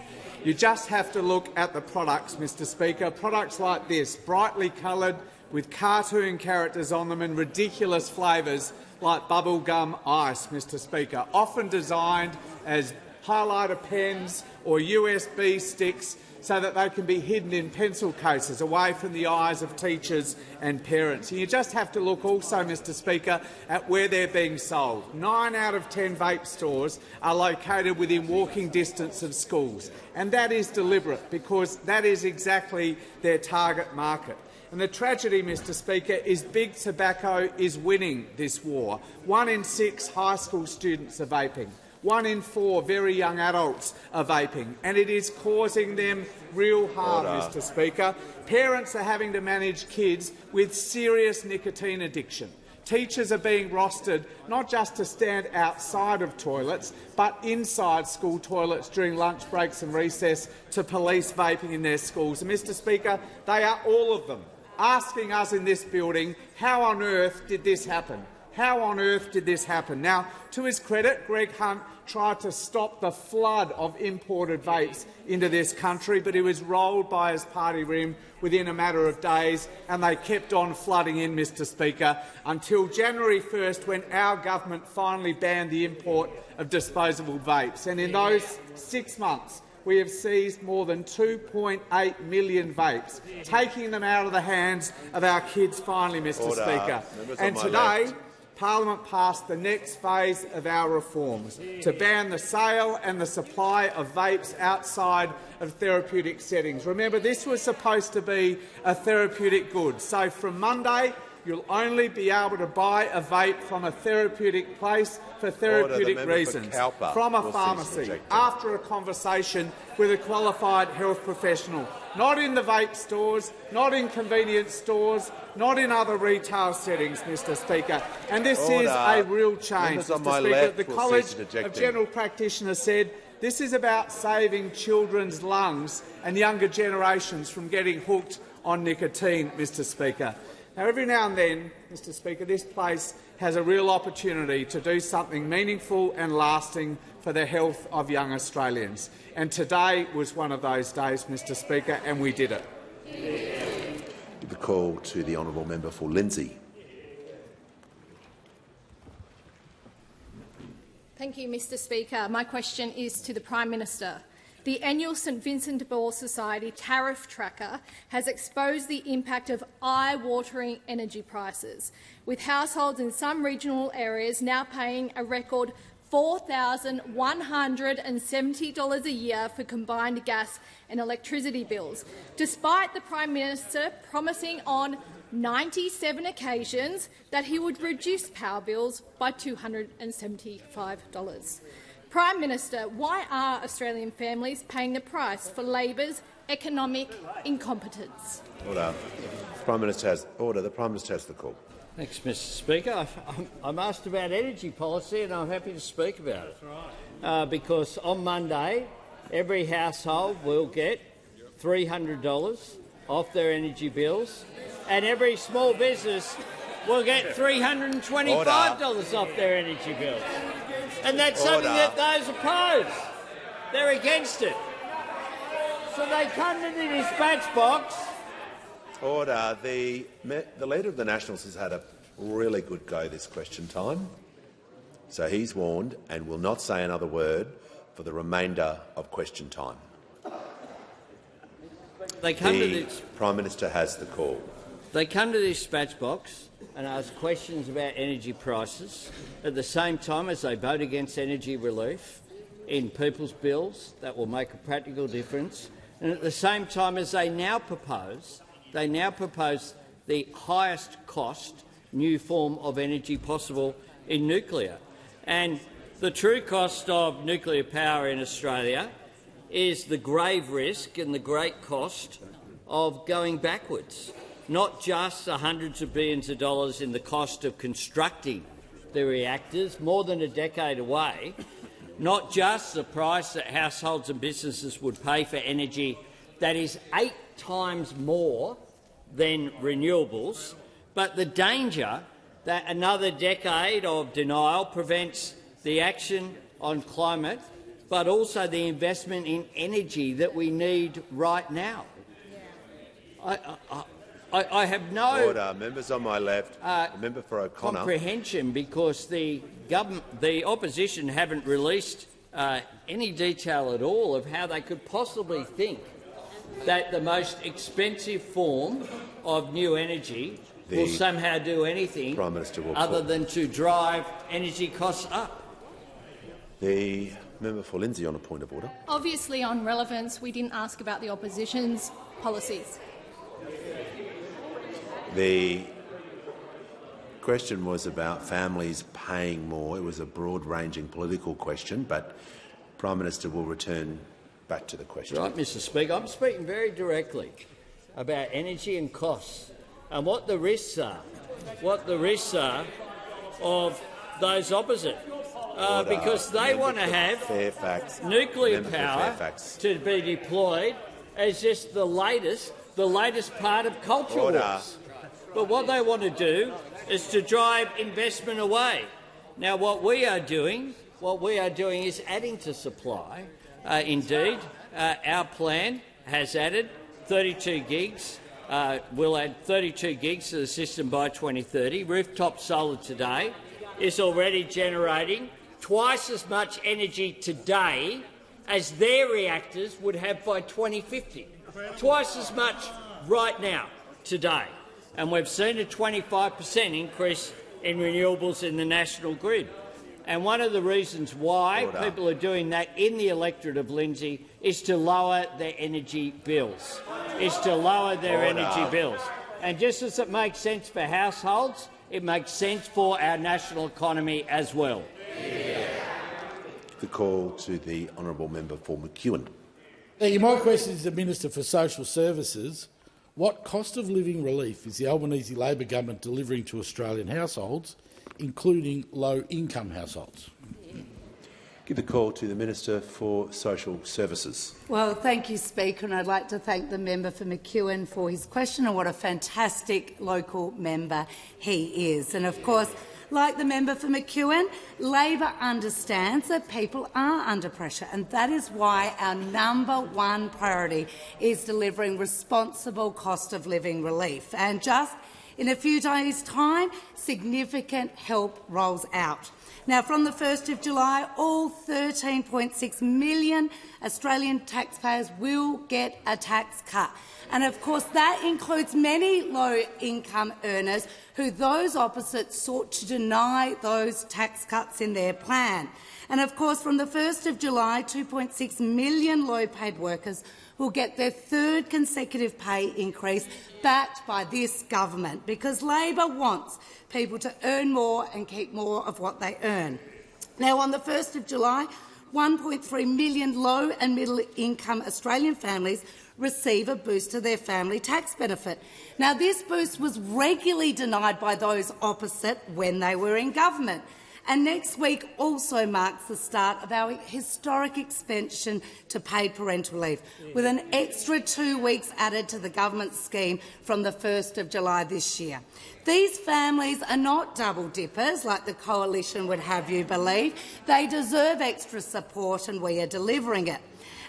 You just have to look at the products, Mr Speaker. Products like this, brightly coloured with cartoon characters on them and ridiculous flavours like bubblegum ice, Mr Speaker, often designed as highlighter pens or USB sticks so that they can be hidden in pencil cases away from the eyes of teachers and parents. And you just have to look also, Mr Speaker, at where they're being sold. 9 out of 10 vape stores are located within walking distance of schools, and that is deliberate because that is exactly their target market. And the tragedy, Mr Speaker, is big tobacco is winning this war. 1 in 6 high school students are vaping. 1 in 4 very young adults are vaping, and it is causing them real harm, Mr Speaker. Parents are having to manage kids with serious nicotine addiction. Teachers are being rostered not just to stand outside of toilets, but inside school toilets during lunch breaks and recess to police vaping in their schools. And, Mr Speaker, they are all of them asking us in this building, how on earth did this happen? How on earth did this happen? Now, to his credit, Greg Hunt tried to stop the flood of imported vapes into this country, but he was rolled by his party rim within a matter of days, and they kept on flooding in, Mr Speaker, until January 1st, when our government finally banned the import of disposable vapes. And in those 6 months, we have seized more than 2.8 million vapes, taking them out of the hands of our kids finally, Mr Speaker. And today, Parliament passed the next phase of our reforms to ban the sale and the supply of vapes outside of therapeutic settings. Remember, this was supposed to be a therapeutic good. So from Monday, you'll only be able to buy a vape from a therapeutic place for therapeutic reasons, from a pharmacy, after a conversation with a qualified health professional. Not in the vape stores, not in convenience stores, not in other retail settings, Mr Speaker. And this is a real change, Mr Speaker. The College of General Practitioners said this is about saving children's lungs and younger generations from getting hooked on nicotine, Mr Speaker. Now, every now and then, Mr Speaker, this place has a real opportunity to do something meaningful and lasting for the health of young Australians. And today was one of those days, Mr Speaker, and we did it. The call to the honourable member for Lindsay. Thank you, Mr Speaker. My question is to the Prime Minister. The annual St Vincent de Paul Society tariff tracker has exposed the impact of eye-watering energy prices, with households in some regional areas now paying a record $4,170 a year for combined gas and electricity bills, despite the Prime Minister promising on 97 occasions that he would reduce power bills by $275. Prime Minister, why are Australian families paying the price for Labor's economic incompetence? Order. The Prime Minister has the call. Thanks, Mr Speaker. I'm asked about energy policy and I'm happy to speak about it. Because on Monday, every household will get $300 off their energy bills, and every small business will get $325 off their energy bills. And that's something that those opposed, they're against it. So they come to the dispatch box. Order. The Leader of the Nationals has had a really good go this question time, so he's warned and will not say another word for the remainder of question time. The Prime Minister has the call. They come to the dispatch box and ask questions about energy prices at the same time as they vote against energy relief in people's bills that will make a practical difference, and at the same time as they now propose the highest cost new form of energy possible in nuclear. And the true cost of nuclear power in Australia is the grave risk and the great cost of going backwards, not just the hundreds of billions of dollars in the cost of constructing the reactors, more than a decade away, not just the price that households and businesses would pay for energy that is 8 times more than renewables, but the danger that another decade of denial prevents the action on climate but also the investment in energy that we need right now. I have no Order. Members on my left. Member for O'Connor. comprehension, because the opposition haven't released any detail at all of how they could possibly think that the most expensive form of new energy will somehow do anything other than to drive energy costs up. The member for Lindsay on a point of order. Obviously, on relevance, we didn't ask about the opposition's policies. The question was about families paying more. It was a broad-ranging political question, but Prime Minister will return back to the question. Right, Mr Speaker. I'm speaking very directly about energy and costs and what the risks are, of those opposite. Because they want to have nuclear power to be deployed as just the latest part of culture wars. But what they want to do is to drive investment away. Now, what we are doing is adding to supply. Indeed, our plan has added 32 gigs. We'll add 32 gigs to the system by 2030. Rooftop solar today is already generating twice as much energy today as their reactors would have by 2050. Twice as much right now, today. And we've seen a 25% increase in renewables in the national grid. And one of the reasons why people are doing that in the electorate of Lindsay is to lower their energy bills. And just as it makes sense for households, it makes sense for our national economy as well. The call to the honourable member for McEwen. Thank you. My question is to the Minister for Social Services. What cost of living relief is the Albanese Labor government delivering to Australian households, including low-income households? Give the call to the Minister for Social Services. Well, thank you, Speaker, and I'd like to thank the member for McEwen for his question and what a fantastic local member he is. And of course, like the member for McEwen, Labor understands that people are under pressure, and that is why our #1 priority is delivering responsible cost of living relief. And just in a few days' time, significant help rolls out. Now, from the 1st of July, all 13.6 million Australian taxpayers will get a tax cut. And of course, that includes many low-income earners who those opposite sought to deny those tax cuts in their plan. And of course, from the 1st of July, 2.6 million low-paid workers will get their third consecutive pay increase backed by this government, because Labor wants people to earn more and keep more of what they earn. Now, on the 1st of July, 1.3 million low and middle-income Australian families receive a boost to their family tax benefit. Now, this boost was regularly denied by those opposite when they were in government. And next week also marks the start of our historic expansion to paid parental leave, with an extra 2 weeks added to the government scheme from the 1st of July this year. These families are not double dippers, like the Coalition would have you believe. They deserve extra support, and we are delivering it.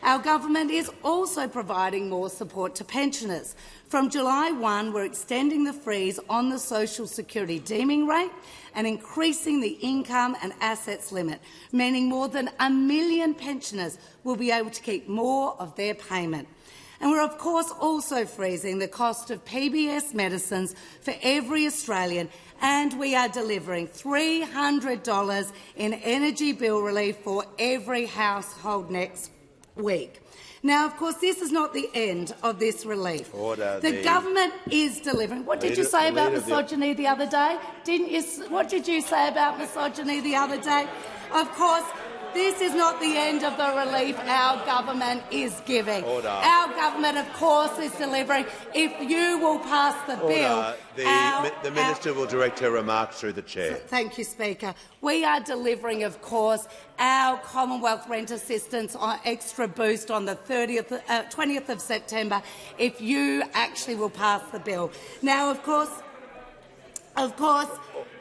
Our government is also providing more support to pensioners. From July 1, we're extending the freeze on the Social Security deeming rate and increasing the income and assets limit, meaning more than 1 million pensioners will be able to keep more of their payment. And we're, of course, also freezing the cost of PBS medicines for every Australian, and we are delivering $300 in energy bill relief for every household next week. Now, of course, this is not the end of this relief. The government is delivering. What did you say about misogyny the other day? What did you say about misogyny the other day? Of course, this is not the end of the relief our government is giving. Our government, of course, is delivering. If you will pass the bill... The Minister will direct her remarks through the chair. Thank you, Speaker. We are delivering, of course, our Commonwealth rent assistance extra boost on the 20th of September, if you actually will pass the bill. Now, of course, Of course,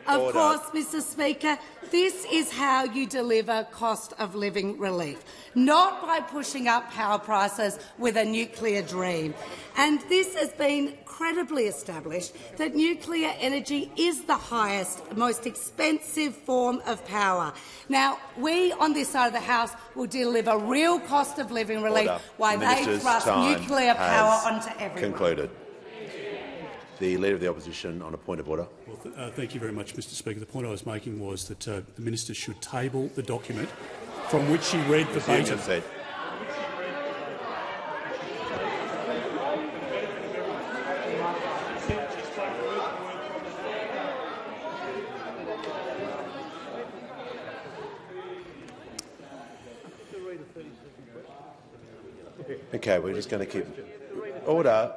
Mr. Speaker, this is how you deliver cost of living relief, not by pushing up power prices with a nuclear dream. And this has been credibly established that nuclear energy is the highest, most expensive form of power. Now, we on this side of the House will deliver real cost of living relief while they thrust nuclear power onto everyone. Concluded. The Leader of the Opposition on a point of order. Well, thank you very much, Mr. Speaker. The point I was making was that the minister should table the document from which she read verbatim. Okay, we're just going to keep order.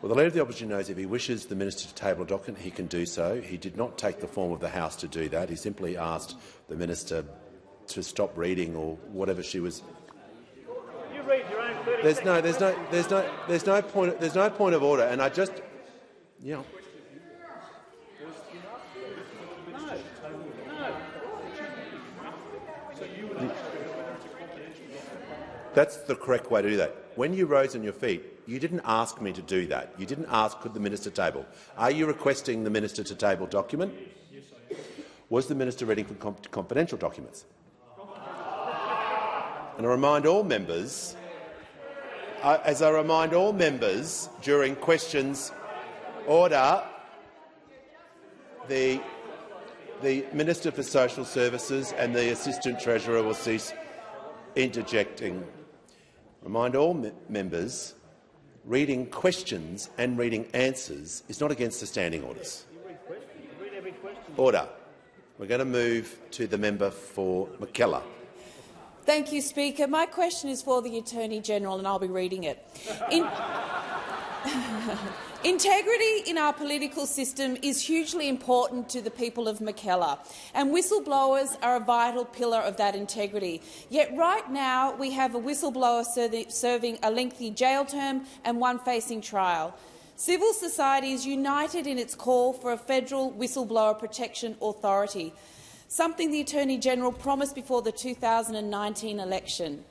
Well, the Leader of the Opposition knows if he wishes the minister to table a document, he can do so. He did not take the form of the House to do that. He simply asked the minister to stop reading or whatever she was. You read your own 30 There's no point of order, and I just, you know. That's the correct way to do that. When you rose on your feet, you didn't ask me to do that. You didn't ask, could the minister table. Are you requesting the minister to table document? Yes, I am. Was the minister reading from confidential documents? And I remind all members, during questions, order, the Minister for Social Services and the Assistant Treasurer will cease interjecting. Remind all members, reading questions and reading answers is not against the standing orders. Order. We're going to move to the member for Mackellar. Thank you, Speaker. My question is for the Attorney-General, and I'll be reading it. Integrity in our political system is hugely important to the people of Mackellar, and whistleblowers are a vital pillar of that integrity. Yet right now we have a whistleblower serving a lengthy jail term and one facing trial. Civil society is united in its call for a federal whistleblower protection authority, something the Attorney-General promised before the 2019 election.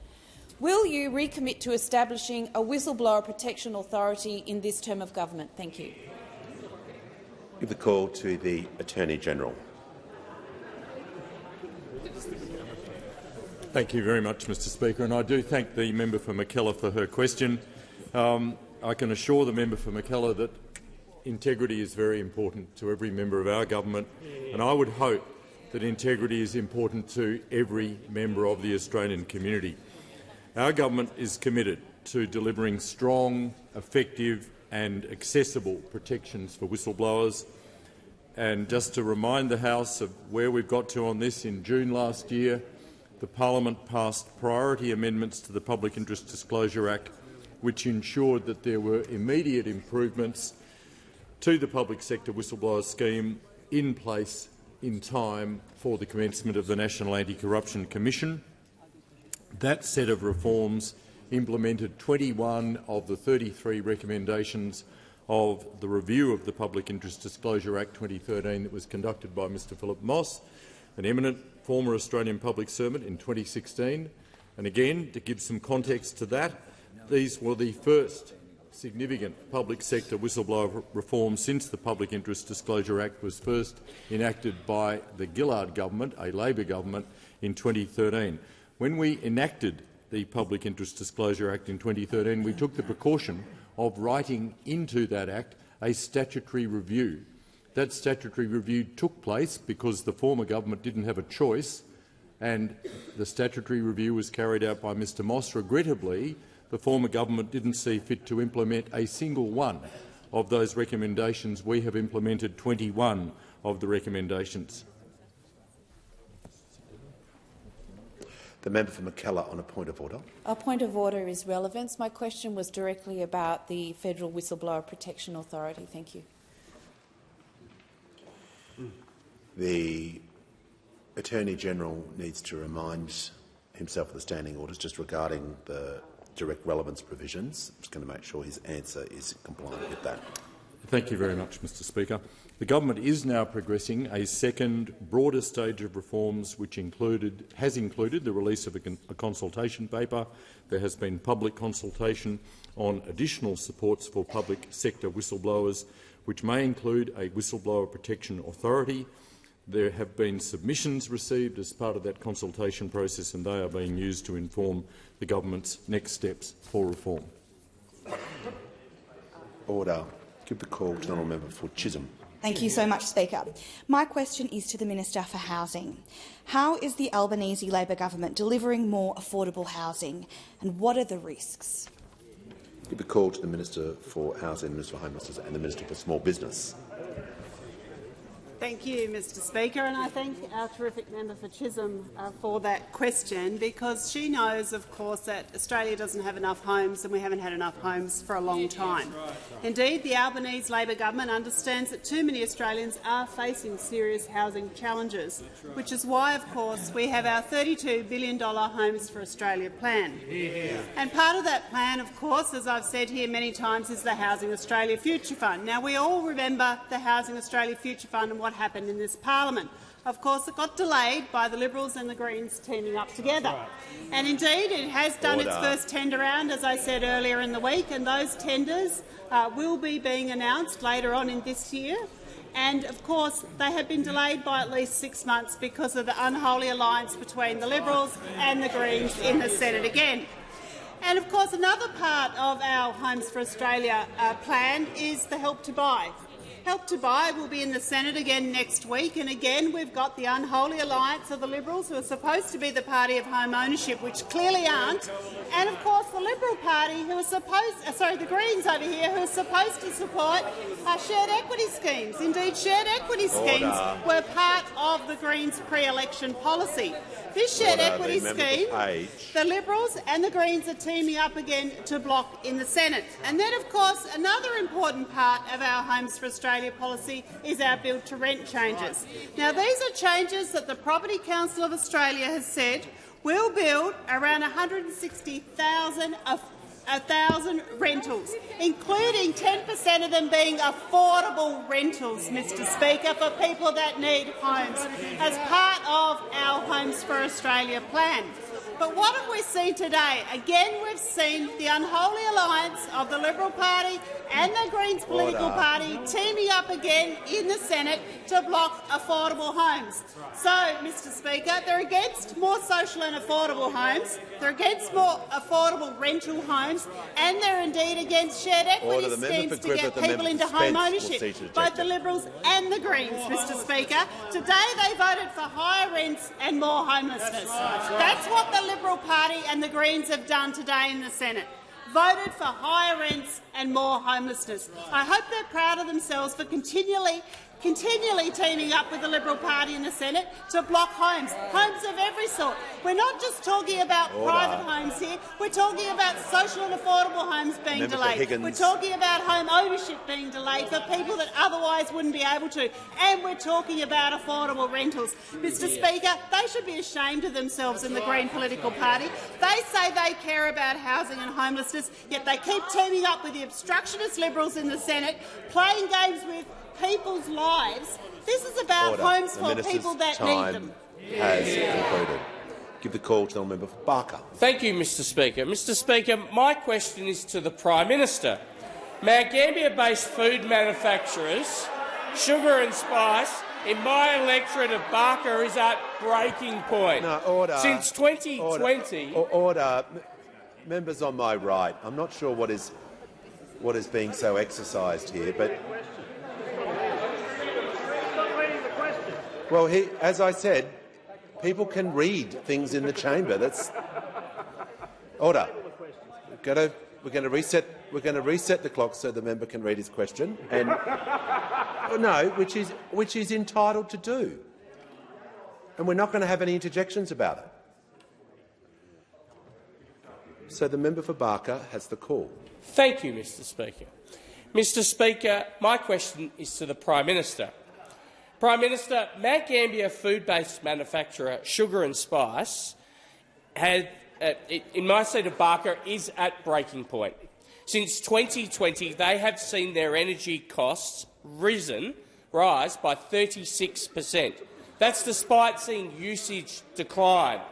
Will you recommit to establishing a whistleblower protection authority in this term of government? Thank you. Give the call to the Attorney-General. Thank you very much, Mr Speaker, and I do thank the member for Mackellar for her question. I can assure the member for Mackellar that integrity is very important to every member of our government, and I would hope that integrity is important to every member of the Australian community. Our government is committed to delivering strong, effective and accessible protections for whistleblowers. And just to remind the House of where we've got to on this, in June last year, the Parliament passed priority amendments to the Public Interest Disclosure Act, which ensured that there were immediate improvements to the public sector whistleblower scheme in place in time for the commencement of the National Anti-Corruption Commission. That set of reforms implemented 21 of the 33 recommendations of the review of the Public Interest Disclosure Act 2013 that was conducted by Mr Philip Moss, an eminent former Australian public servant, in 2016. And again, to give some context to that, these were the first significant public sector whistleblower reforms since the Public Interest Disclosure Act was first enacted by the Gillard government, a Labor government, in 2013. When we enacted the Public Interest Disclosure Act in 2013, we took the precaution of writing into that Act a statutory review. That statutory review took place because the former government didn't have a choice, and the statutory review was carried out by Mr Moss. Regrettably, the former government didn't see fit to implement a single one of those recommendations. We have implemented 21 of the recommendations. The member for Mackellar on a point of order. A point of order is relevance. My question was directly about the Federal Whistleblower Protection Authority. Thank you. The Attorney-General needs to remind himself of the standing orders just regarding the direct relevance provisions. I'm just going to make sure his answer is compliant with that. Thank you very much, Mr Speaker. The government is now progressing a second, broader stage of reforms which has included the release of a consultation paper. There has been public consultation on additional supports for public sector whistleblowers, which may include a whistleblower protection authority. There have been submissions received as part of that consultation process, and they are being used to inform the government's next steps for reform. Order. Give the call to the honourable member for Chisholm. Thank you so much, Speaker. My question is to the Minister for Housing. How is the Albanese Labor government delivering more affordable housing, and what are the risks? Give the call to the Minister for Housing, the Minister for Homelessness and the Minister for Small Business. Thank you, Mr Speaker, and I thank our terrific member for Chisholm for that question, because she knows, of course, that Australia doesn't have enough homes, and we haven't had enough homes for a long time. Indeed, the Albanese Labor government understands that too many Australians are facing serious housing challenges, which is why, of course, we have our $32 billion Homes for Australia plan. And part of that plan, of course, as I've said here many times, is the Housing Australia Future Fund. Now, we all remember the Housing Australia Future Fund and what happened in this parliament. Of course, it got delayed by the Liberals and the Greens teaming up together. And indeed, it has done its first tender round, as I said earlier in the week, and those tenders will be being announced later on in this year. And, of course, they have been delayed by at least 6 months because of the unholy alliance between the Liberals and the Greens in the Senate again. And, of course, another part of our Homes for Australia plan is the Help to Buy. Help to Buy will be in the Senate again next week, and again we've got the unholy alliance of the Liberals, who are supposed to be the party of home ownership, which clearly aren't, and of course the Liberal Party, who are the Greens over here, who are supposed to support shared equity schemes. Indeed, shared equity schemes were part of the Greens' pre-election policy. This shared equity scheme, the Liberals and the Greens are teaming up again to block in the Senate. And then, of course, another important part of our Homes for Australia policy is our build-to-rent changes. Now, these are changes that the Property Council of Australia has said will build around 160,000 rentals, including 10% of them being affordable rentals, Mr Speaker, for people that need homes, as part of our Homes for Australia plan. But what have we seen today? Again, we've seen the unholy alliance of the Liberal Party and the Greens political party teaming up again in the Senate to block affordable homes. So, Mr Speaker, they're against more social and affordable homes, they're against more affordable rental homes, and they're indeed against shared equity schemes to get people into home ownership, both the Liberals and the Greens, Mr Speaker. Today they voted for higher rents and more homelessness. That's what the Liberal Party and the Greens have done today in the Senate. Voted for higher rents and more homelessness. I hope they're proud of themselves for continually teaming up with the Liberal Party in the Senate to block homes of every sort. We're not just talking about private homes here, we're talking about social and affordable homes being delayed. We're talking about home ownership being delayed for people that otherwise wouldn't be able to. And we're talking about affordable rentals. Mr Speaker, they should be ashamed of themselves in the Green political party. They say they care about housing and homelessness, yet they keep teaming up with the obstructionist Liberals in the Senate, playing games with people's lives. This is about homes for people that need them. Has concluded. Give the call to the member for Barker. Thank you, Mr Speaker. Mr Speaker, my question is to the Prime Minister. Mount Gambier-based food manufacturers, Sugar and Spice, in my electorate of Barker is at breaking point. No, order. Since 2020... Order. Members on my right, I'm not sure what is being so exercised here, but... Well, as I said, people can read things in the chamber. That's order. We're going to reset the clock so the member can read his question. And no, which is entitled to do. And we're not going to have any interjections about it. So the member for Barker has the call. Thank you, Mr Speaker. Mr Speaker, my question is to the Prime Minister. Prime Minister, Mount Gambier food-based manufacturer Sugar and Spice in my seat of Barker is at breaking point. Since 2020, they have seen their energy costs rise by 36%. That's despite seeing usage decline.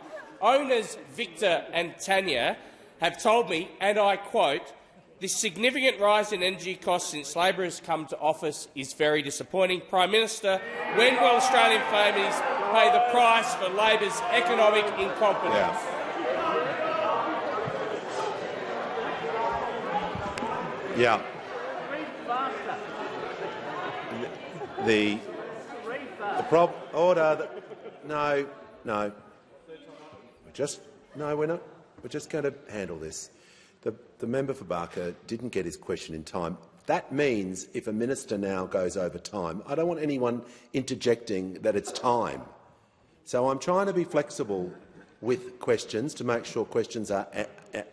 Owners Victor and Tanya have told me, and I quote, "This significant rise in energy costs since Labor has come to office is very disappointing. Prime Minister, when will Australian families pay the price for Labor's economic incompetence?" Yeah. The order. No. We're not. We're just going to handle this. The member for Barker didn't get his question in time. That means if a minister now goes over time, I don't want anyone interjecting that it's time. So I'm trying to be flexible with questions to make sure questions are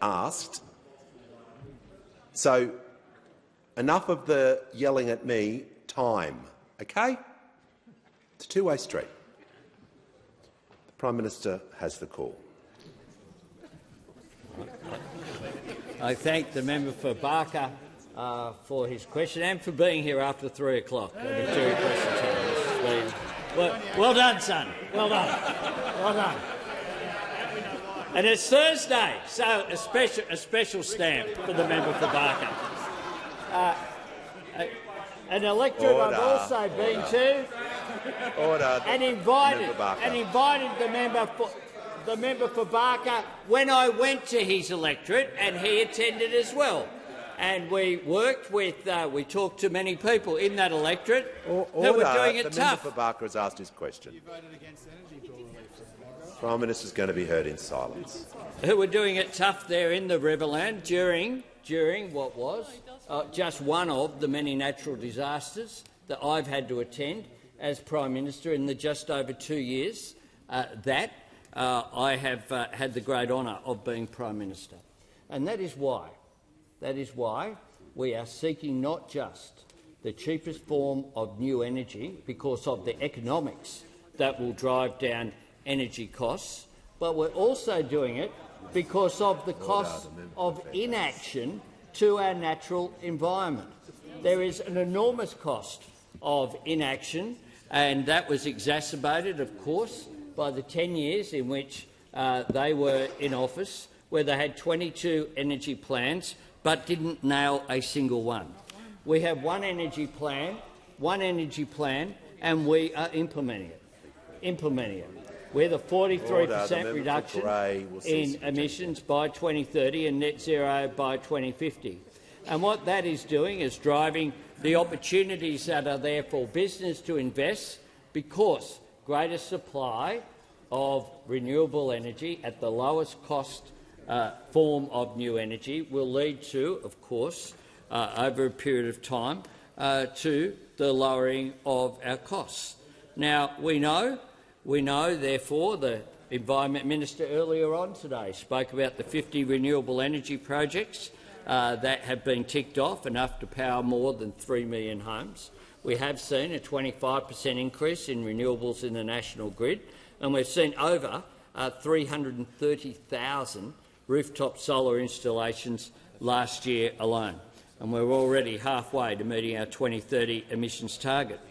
asked. So enough of the yelling at me. Time, okay? It's a two-way street. The Prime Minister has the call. I thank the member for Barker for his question and for being here after 3 o'clock. Well done, son. Well done. Well done. And it's Thursday, so a special stamp for the member for Barker. An electorate I've also been to and invited the member for Barker when I went to his electorate, and he attended as well. And we worked with, we talked to many people in that electorate who were doing it tough. The member for Barker has asked his question. You voted against energy bill relief. Prime Minister is going to be heard in silence. Who were doing it tough there in the Riverland during what was just one of the many natural disasters that I've had to attend as Prime Minister in the just over 2 years that I have had the great honour of being Prime Minister. And that is why we are seeking not just the cheapest form of new energy because of the economics that will drive down energy costs, but we're also doing it because of the cost of inaction to our natural environment. There is an enormous cost of inaction, and that was exacerbated, of course, by the 10 years in which they were in office, where they had 22 energy plans but didn't nail a single one. We have one energy plan, and we are implementing it. With a 43% reduction in emissions by 2030 and net zero by 2050. And what that is doing is driving the opportunities that are there for business to invest, because greater supply of renewable energy at the lowest cost form of new energy will lead to, of course, over a period of time, to the lowering of our costs. Now, we know, therefore, the Environment Minister earlier on today spoke about the 50 renewable energy projects that have been ticked off, enough to power more than 3 million homes. We have seen a 25% increase in renewables in the national grid, and we've seen over 330,000 rooftop solar installations last year alone, and we're already halfway to meeting our 2030 emissions target.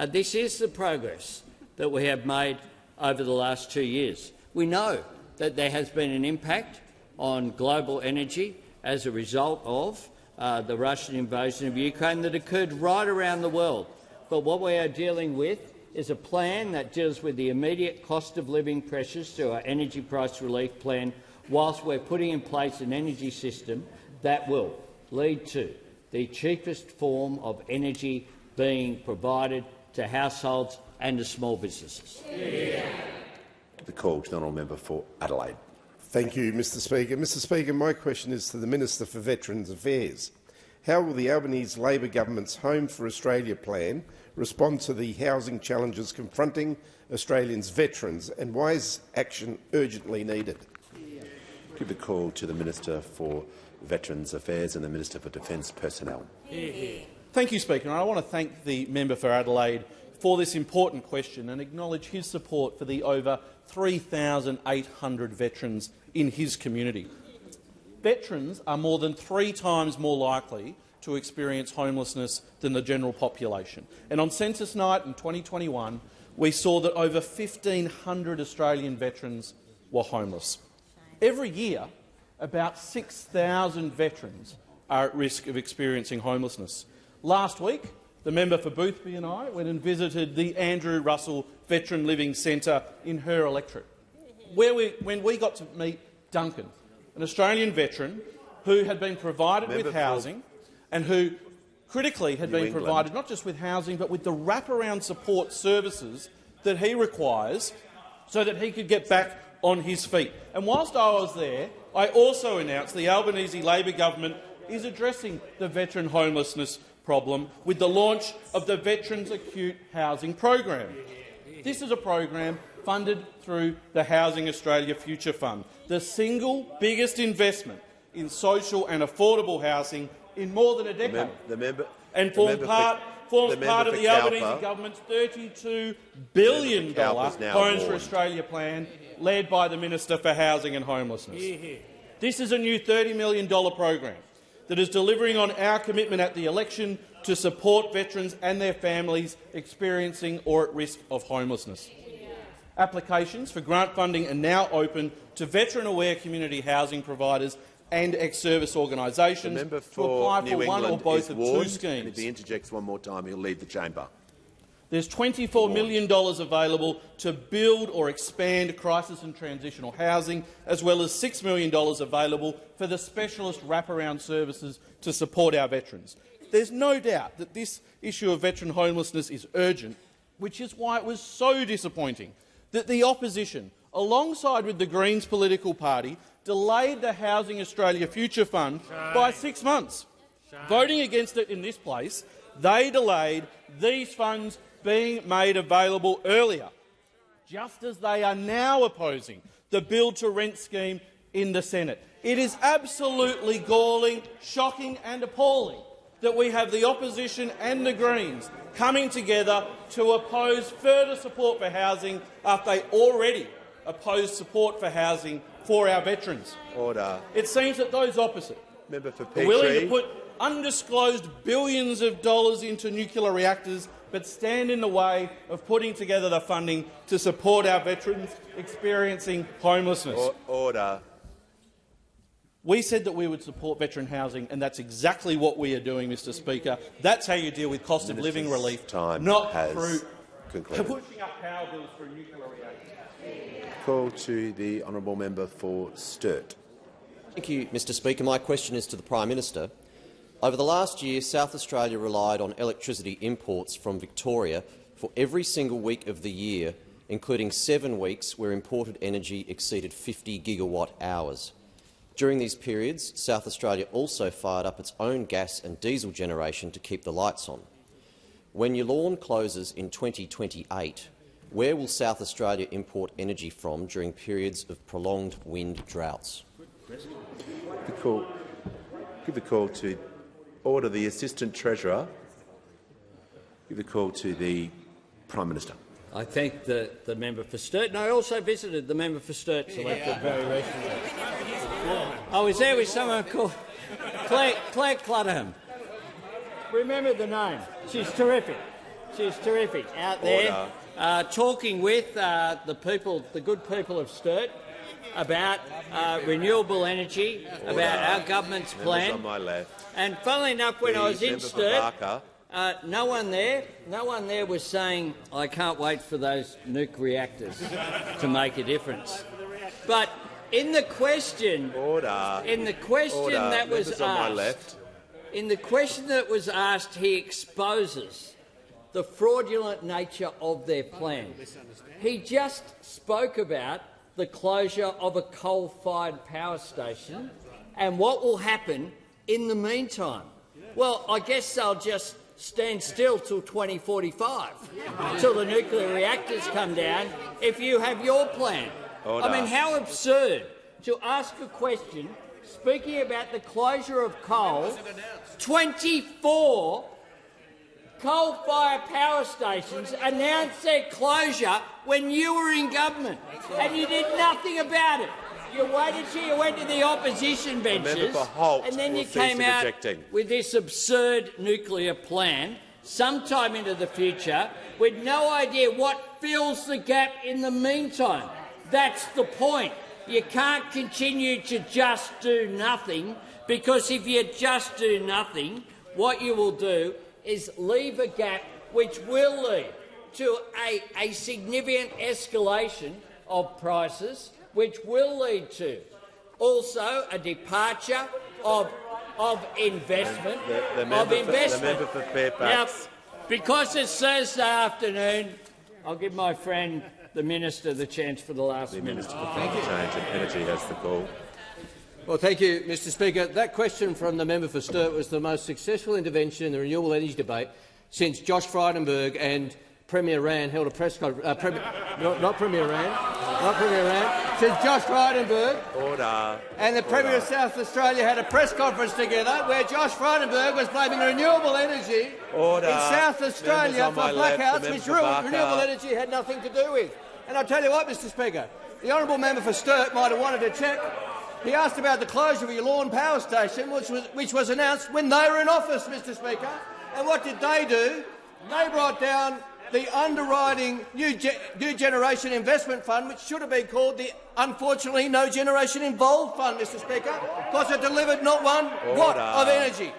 This is the progress that we have made over the last 2 years. We know that there has been an impact on global energy as a result of the Russian invasion of Ukraine that occurred right around the world. But what we are dealing with is a plan that deals with the immediate cost of living pressures through our energy price relief plan, whilst we're putting in place an energy system that will lead to the cheapest form of energy being provided to households and to small businesses. The call to the honourable member for Adelaide. Thank you, Mr Speaker. Mr Speaker, my question is to the Minister for Veterans Affairs. How will the Albanese Labor government's Home for Australia plan respond to the housing challenges confronting Australians' veterans, and why is action urgently needed? Give the call to the Minister for Veterans Affairs and the Minister for Defence Personnel. Thank you, Speaker. I want to thank the member for Adelaide for this important question and acknowledge his support for the over 3,800 veterans in his community. veterans are more than 3 times more likely to experience homelessness than the general population. And on census night in 2021, we saw that over 1,500 Australian veterans were homeless. Every year, about 6,000 veterans are at risk of experiencing homelessness. Last week, the member for Boothby and I went and visited the Andrew Russell Veteran Living Centre in her electorate, when we got to meet Duncan, an Australian veteran who had been provided with housing and who critically had been provided not just with housing but with the wraparound support services that he requires so that he could get back on his feet. And whilst I was there, I also announced the Albanese Labor government is addressing the veteran homelessness problem with the launch of the Veterans Acute Housing Program. This is a program funded through the Housing Australia Future Fund, the single biggest investment in social and affordable housing in more than a decade, and forms part of the Albanese government's $32 billion Homes for Australia plan, led by the Minister for Housing and Homelessness. This is a new $30 million program that is delivering on our commitment at the election to support veterans and their families experiencing or at risk of homelessness. Applications for grant funding are now open to veteran-aware community housing providers and ex-service organisations to apply for one or both of 2 schemes. And if he interjects one more time, he'll leave the chamber. There's $24 million available to build or expand crisis and transitional housing, as well as $6 million available for the specialist wraparound services to support our veterans. There's no doubt that this issue of veteran homelessness is urgent, which is why it was so disappointing that the opposition, alongside with the Greens political party, delayed the Housing Australia Future Fund by 6 months. Voting against it in this place, they delayed these funds being made available earlier, just as they are now opposing the build-to-rent scheme in the Senate. It is absolutely galling, shocking and appalling that we have the opposition and the Greens coming together to oppose further support for housing after they already opposed support for housing for our veterans. Order. It seems that those opposite Member for are willing to put undisclosed billions of dollars into nuclear reactors but stand in the way of putting together the funding to support our veterans experiencing homelessness. Order. We said that we would support veteran housing, and that's exactly what we are doing, Mr Speaker. That's how you deal with cost of living relief, not through pushing up power bills for nuclear reactors. Call to the honourable member for Sturt. Thank you, Mr Speaker. My question is to the Prime Minister. Over the last year, South Australia relied on electricity imports from Victoria for every single week of the year, including 7 weeks where imported energy exceeded 50 gigawatt hours. During these periods, South Australia also fired up its own gas and diesel generation to keep the lights on. When Yallourn closes in 2028, where will South Australia import energy from during periods of prolonged wind droughts? Give the call to order the Assistant Treasurer. Give the call to the Prime Minister. I thank the member for Sturt, and I also visited the member for Sturt's electorate very recently. I was there with someone called Claire Clutterham. Remember the name. She's terrific. She's terrific out there, talking with the good people of Sturt about renewable energy, about our government's plan. On my left. And funnily enough, when I was in Sturt, no one there was saying, "I can't wait for those nuke reactors to make a difference." But in the question, that was asked, in the question that was asked, he exposes the fraudulent nature of their plan. He just spoke about the closure of a coal-fired power station and what will happen in the meantime. Well, I guess they'll just stand still till 2045, till the nuclear reactors come down, if you have your plan. I mean, how absurd to ask a question speaking about the closure of coal, 24 coal-fired power stations announced their closure when you were in government, and you did nothing about it. You waited till you went to the opposition benches, and then you came out with this absurd nuclear plan sometime into the future with no idea what fills the gap in the meantime. That's the point. You can't continue to just do nothing, because if you just do nothing, what you will do is leave a gap which will lead to a significant escalation of prices, which will lead to also a departure of investment. The member for Fairfax. Now, because it's Thursday afternoon, I'll give my friend the Minister the chance for the last minute. The Minister for Climate Change and Energy has the call. Well, thank you, Mr Speaker. That question from the member for Sturt was the most successful intervention in the renewable energy debate since Josh Frydenberg and Premier Rand held a press conference. Not Premier Rand. Since Josh Frydenberg and the Premier of South Australia had a press conference together where Josh Frydenberg was blaming renewable energy in South Australia for blackouts, which renewable energy had nothing to do with. And I'll tell you what, Mr Speaker, the honourable member for Sturt might have wanted to check. He asked about the closure of your Lorne Power Station, which was announced when they were in office, Mr Speaker. And what did they do? They brought down the underwriting New Generation Investment Fund, which should have been called the, unfortunately, No Generation Involved Fund, Mr Speaker, because it delivered not one watt of energy.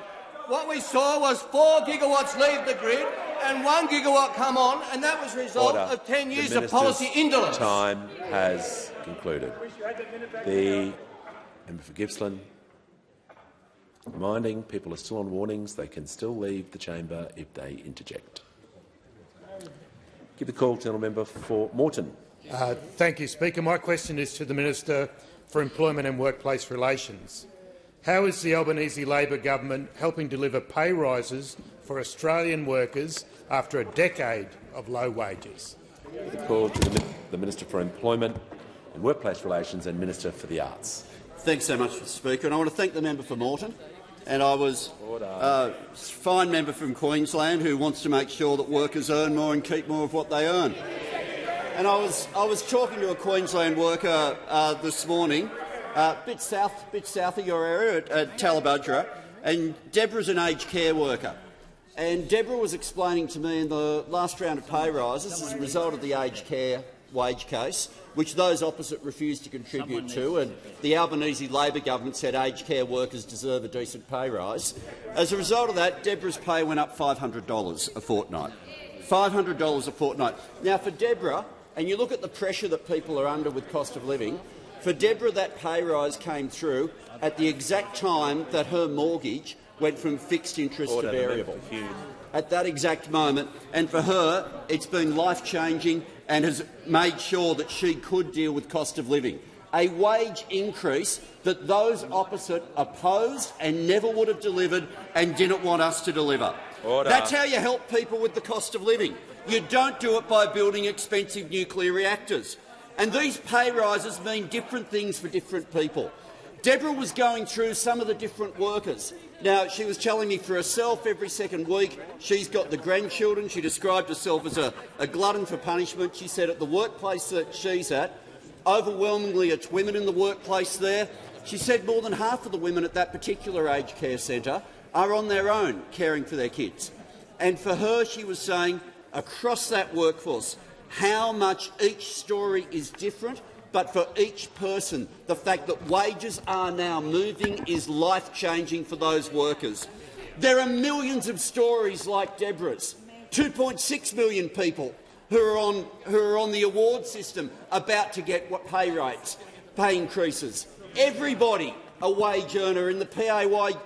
What we saw was 4 gigawatts leave the grid and 1 gigawatt come on, and that was a result of 10 years of policy indolence. Time has concluded. The member for Gippsland, reminding people are still on warnings. They can still leave the chamber if they interject. Give the call to the member for Moreton. Thank you, Speaker. My question is to the Minister for Employment and Workplace Relations. How is the Albanese Labor government helping deliver pay rises for Australian workers after a decade of low wages? Give the call to the Minister for Employment and Workplace Relations and Minister for the Arts. Thanks so much, Mr Speaker. And I want to thank the member for Moreton. And I was a fine member from Queensland who wants to make sure that workers earn more and keep more of what they earn. And I was talking to a Queensland worker this morning, a bit south of your area at Tallabudgera, and Deborah's an aged care worker. And Deborah was explaining to me in the last round of pay rises, as a result of the aged care wage case, which those opposite refused to contribute to, and the Albanese Labor government said aged care workers deserve a decent pay rise. As a result of that, Deborah's pay went up $500 a fortnight. $500 a fortnight. Now, for Deborah, and you look at the pressure that people are under with cost of living, for Deborah that pay rise came through at the exact time that her mortgage went from fixed interest to variable. At that exact moment, and for her it's been life-changing and has made sure that she could deal with cost of living. A wage increase that those opposite opposed and never would have delivered and didn't want us to deliver. That's how you help people with the cost of living. You don't do it by building expensive nuclear reactors. And these pay rises mean different things for different people. Deborah was going through some of the different workers. Now, she was telling me for herself every second week she's got the grandchildren. She described herself as a glutton for punishment. She said at the workplace that she's at, overwhelmingly it's women in the workplace there. She said more than half of the women at that particular aged care centre are on their own caring for their kids. And for her, she was saying, across that workforce, how much each story is different, but for each person, the fact that wages are now moving is life-changing for those workers. There are millions of stories like Deborah's. 2.6 million people who are on the award system about to get pay increases. Everybody, a wage earner in the PAYE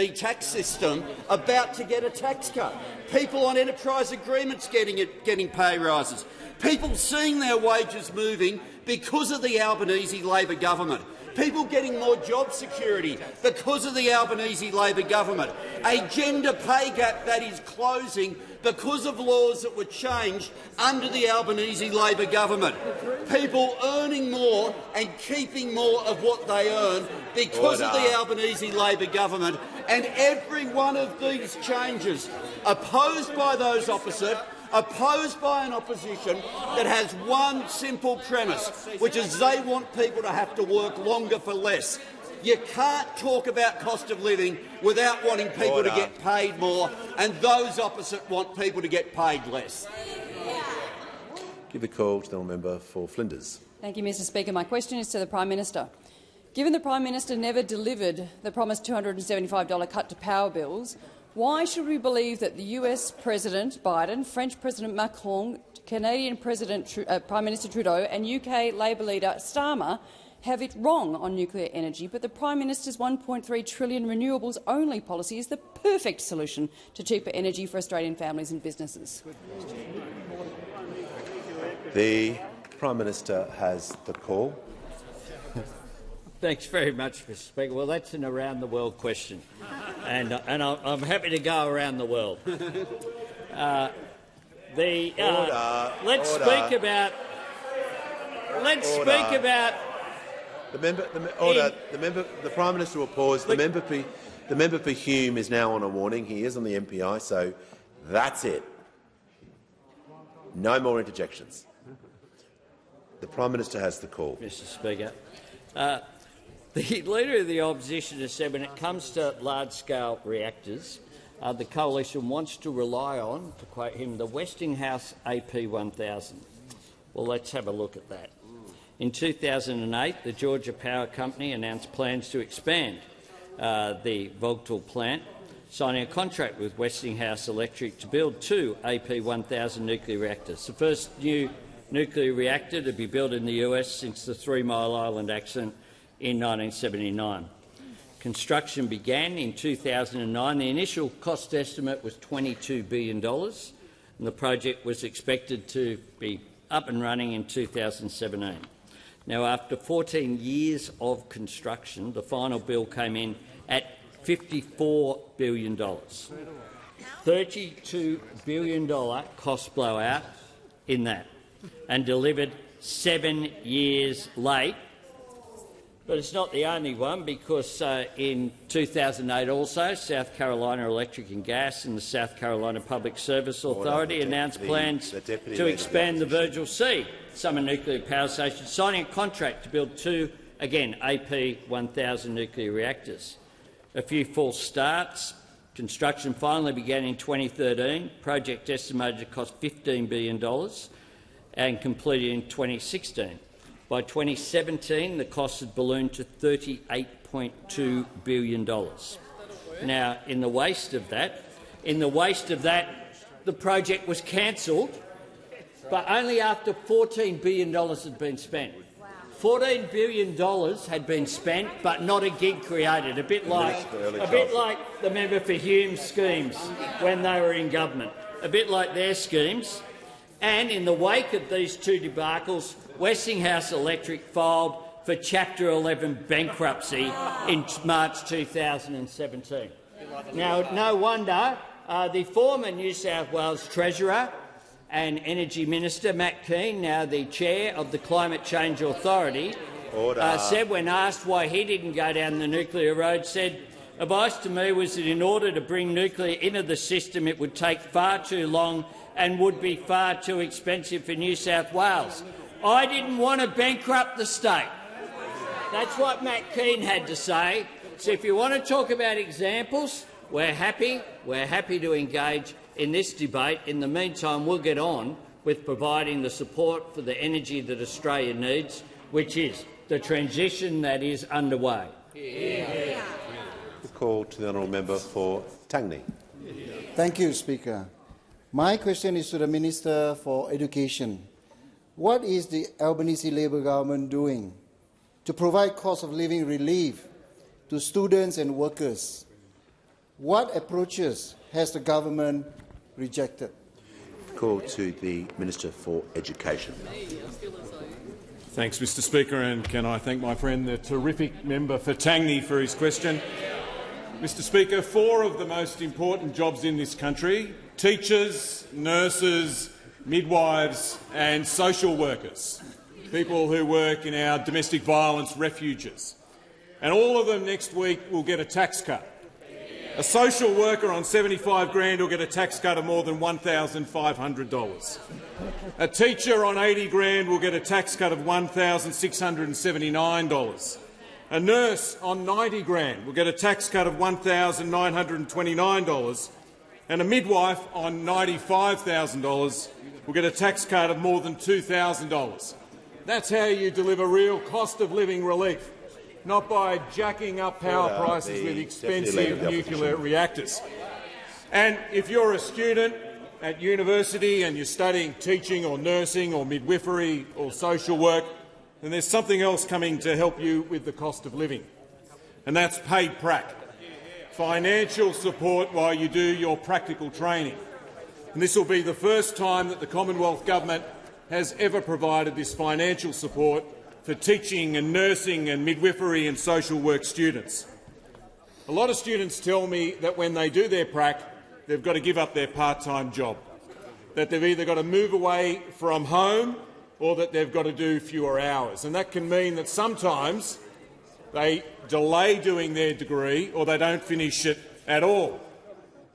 tax system, about to get a tax cut. People on enterprise agreements getting pay rises. People seeing their wages moving because of the Albanese Labor government. People getting more job security because of the Albanese Labor government. A gender pay gap that is closing because of laws that were changed under the Albanese Labor government. People earning more and keeping more of what they earn because of the Albanese Labor government. And every one of these changes, opposed by those opposite, opposed by an opposition that has one simple premise, which is they want people to have to work longer for less. You can't talk about cost of living without wanting people to get paid more, and those opposite want people to get paid less. Give the call to the honourable member for Flinders. Thank you, Mr Speaker. My question is to the Prime Minister. Given the Prime Minister never delivered the promised $275 cut to power bills, why should we believe that the US President Biden, French President Macron, Canadian Prime Minister Trudeau and UK Labor leader Starmer have it wrong on nuclear energy, but the Prime Minister's $1.3 trillion renewables-only policy is the perfect solution to cheaper energy for Australian families and businesses? The Prime Minister has the call. Thanks very much, Mr Speaker. Well, that's an around-the-world question, and I'm happy to go around the world. Let's speak about. The Prime Minister will pause. The member for Hume is now on a warning. He is on the MPI, so that's it. No more interjections. The Prime Minister has the call. Mr Speaker. The Leader of the Opposition has said when it comes to large-scale reactors, the Coalition wants to rely on, to quote him, the Westinghouse AP1000. Well, let's have a look at that. In 2008, the Georgia Power Company announced plans to expand the Vogtle plant, signing a contract with Westinghouse Electric to build 2 AP1000 nuclear reactors, the first new nuclear reactor to be built in the US since the 3 Mile Island accident in 1979. Construction began in 2009. The initial cost estimate was $22 billion, and the project was expected to be up and running in 2017. Now, after 14 years of construction, the final bill came in at $54 billion. $32 billion cost blowout in that, and delivered 7 years late. But it's not the only one, because in 2008 also, South Carolina Electric and Gas and the South Carolina Public Service Authority announced plans to expand the Virgil C Summer Nuclear Power Station, signing a contract to build 2, again, AP1000 nuclear reactors. A few false starts. Construction finally began in 2013. Project estimated to cost $15 billion and completed in 2016. By 2017, the cost had ballooned to $38.2 billion. Now, in the waste of that, the project was cancelled, but only after $14 billion had been spent. $14 billion had been spent, but not a gig created. A bit like the member for Hume's schemes when they were in government. A bit like their schemes. And in the wake of these two debacles, Westinghouse Electric filed for Chapter 11 bankruptcy in March 2017. Now, no wonder the former New South Wales Treasurer and Energy Minister, Matt Keane, now the chair of the Climate Change Authority, said when asked why he didn't go down the nuclear road, said, "Advice to me was that in order to bring nuclear into the system it would take far too long and would be far too expensive for New South Wales. I didn't want to bankrupt the state." That's what Matt Keane had to say. So if you want to talk about examples, we're happy to engage in this debate. In the meantime, we'll get on with providing the support for the energy that Australia needs, which is the transition that is underway. The call to the honourable member for Tangney. Thank you, Speaker. My question is to the Minister for Education. What is the Albanese Labor government doing to provide cost of living relief to students and workers? What approaches has the government rejected? Call to the Minister for Education. Thanks, Mr Speaker, and can I thank my friend, the terrific member for Tangney, for his question. Mr Speaker, 4 of the most important jobs in this country, teachers, nurses, midwives and social workers, people who work in our domestic violence refuges, and all of them next week will get a tax cut. A social worker on $75,000 will get a tax cut of more than $1,500. A teacher on $80,000 will get a tax cut of $1,679. A nurse on $90,000 will get a tax cut of $1,929, and a midwife on $95,000 will get a tax cut of more than $2,000. That's how you deliver real cost of living relief, not by jacking up power prices with expensive nuclear reactors. And if you're a student at university and you're studying teaching or nursing or midwifery or social work, then there's something else coming to help you with the cost of living, and that's paid prac, financial support while you do your practical training. And this will be the first time that the Commonwealth Government has ever provided this financial support for teaching and nursing and midwifery and social work students. A lot of students tell me that when they do their prac, they've got to give up their part-time job, that they've either got to move away from home or that they've got to do fewer hours. And that can mean that sometimes they delay doing their degree or they don't finish it at all.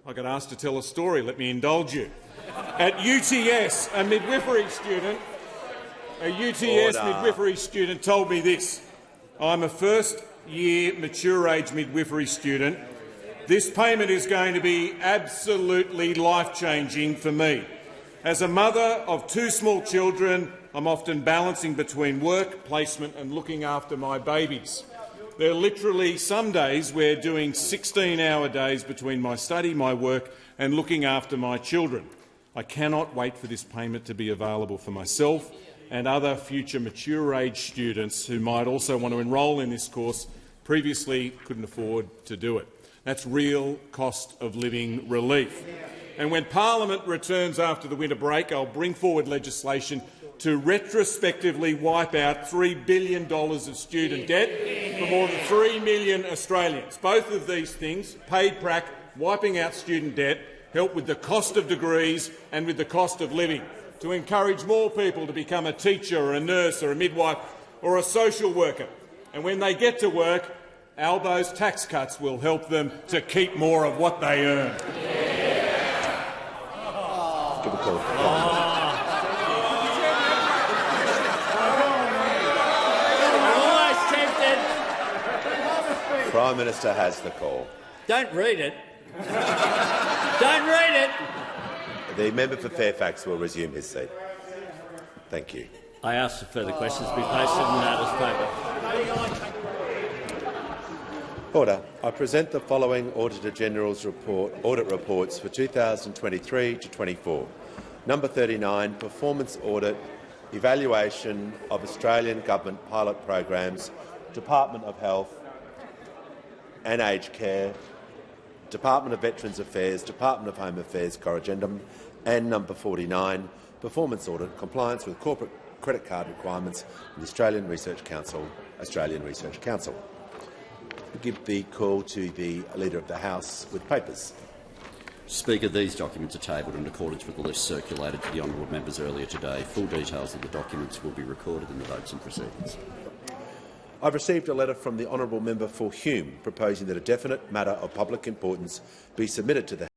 I got asked to tell a story. Let me indulge you. At UTS, a midwifery student told me this: "I'm a first-year mature-age midwifery student. This payment is going to be absolutely life-changing for me. As a mother of 2 small children, I'm often balancing between work, placement and looking after my babies. There are literally some days we're doing 16-hour days between my study, my work and looking after my children. I cannot wait for this payment to be available for myself and other future mature-age students who might also want to enrol in this course, previously couldn't afford to do it." That's real cost of living relief. And when Parliament returns after the winter break, I'll bring forward legislation to retrospectively wipe out $3 billion of student debt for more than 3 million Australians. Both of these things, paid prac, wiping out student debt, help with the cost of degrees and with the cost of living, to encourage more people to become a teacher or a nurse or a midwife or a social worker. And when they get to work, Albo's tax cuts will help them to keep more of what they earn. Give a call. Prime Minister has the call. Don't read it. Don't read it. The member for Fairfax will resume his seat. Thank you. I ask for further questions to be posted in the notice paper. Order. I present the following Auditor General's audit reports for 2023 to 24. Number 39, Performance Audit, Evaluation of Australian Government Pilot Programs, Department of Health and Aged Care, Department of Veterans Affairs, Department of Home Affairs corrigendum, and number 49, Performance Audit, Compliance with Corporate Credit Card Requirements in the Australian Research Council. I give the call to the Leader of the House with papers. Speaker, these documents are tabled in accordance with the list circulated to the honourable members earlier today. Full details of the documents will be recorded in the votes and proceedings. I've received a letter from the honourable member for Hume proposing that a definite matter of public importance be submitted to the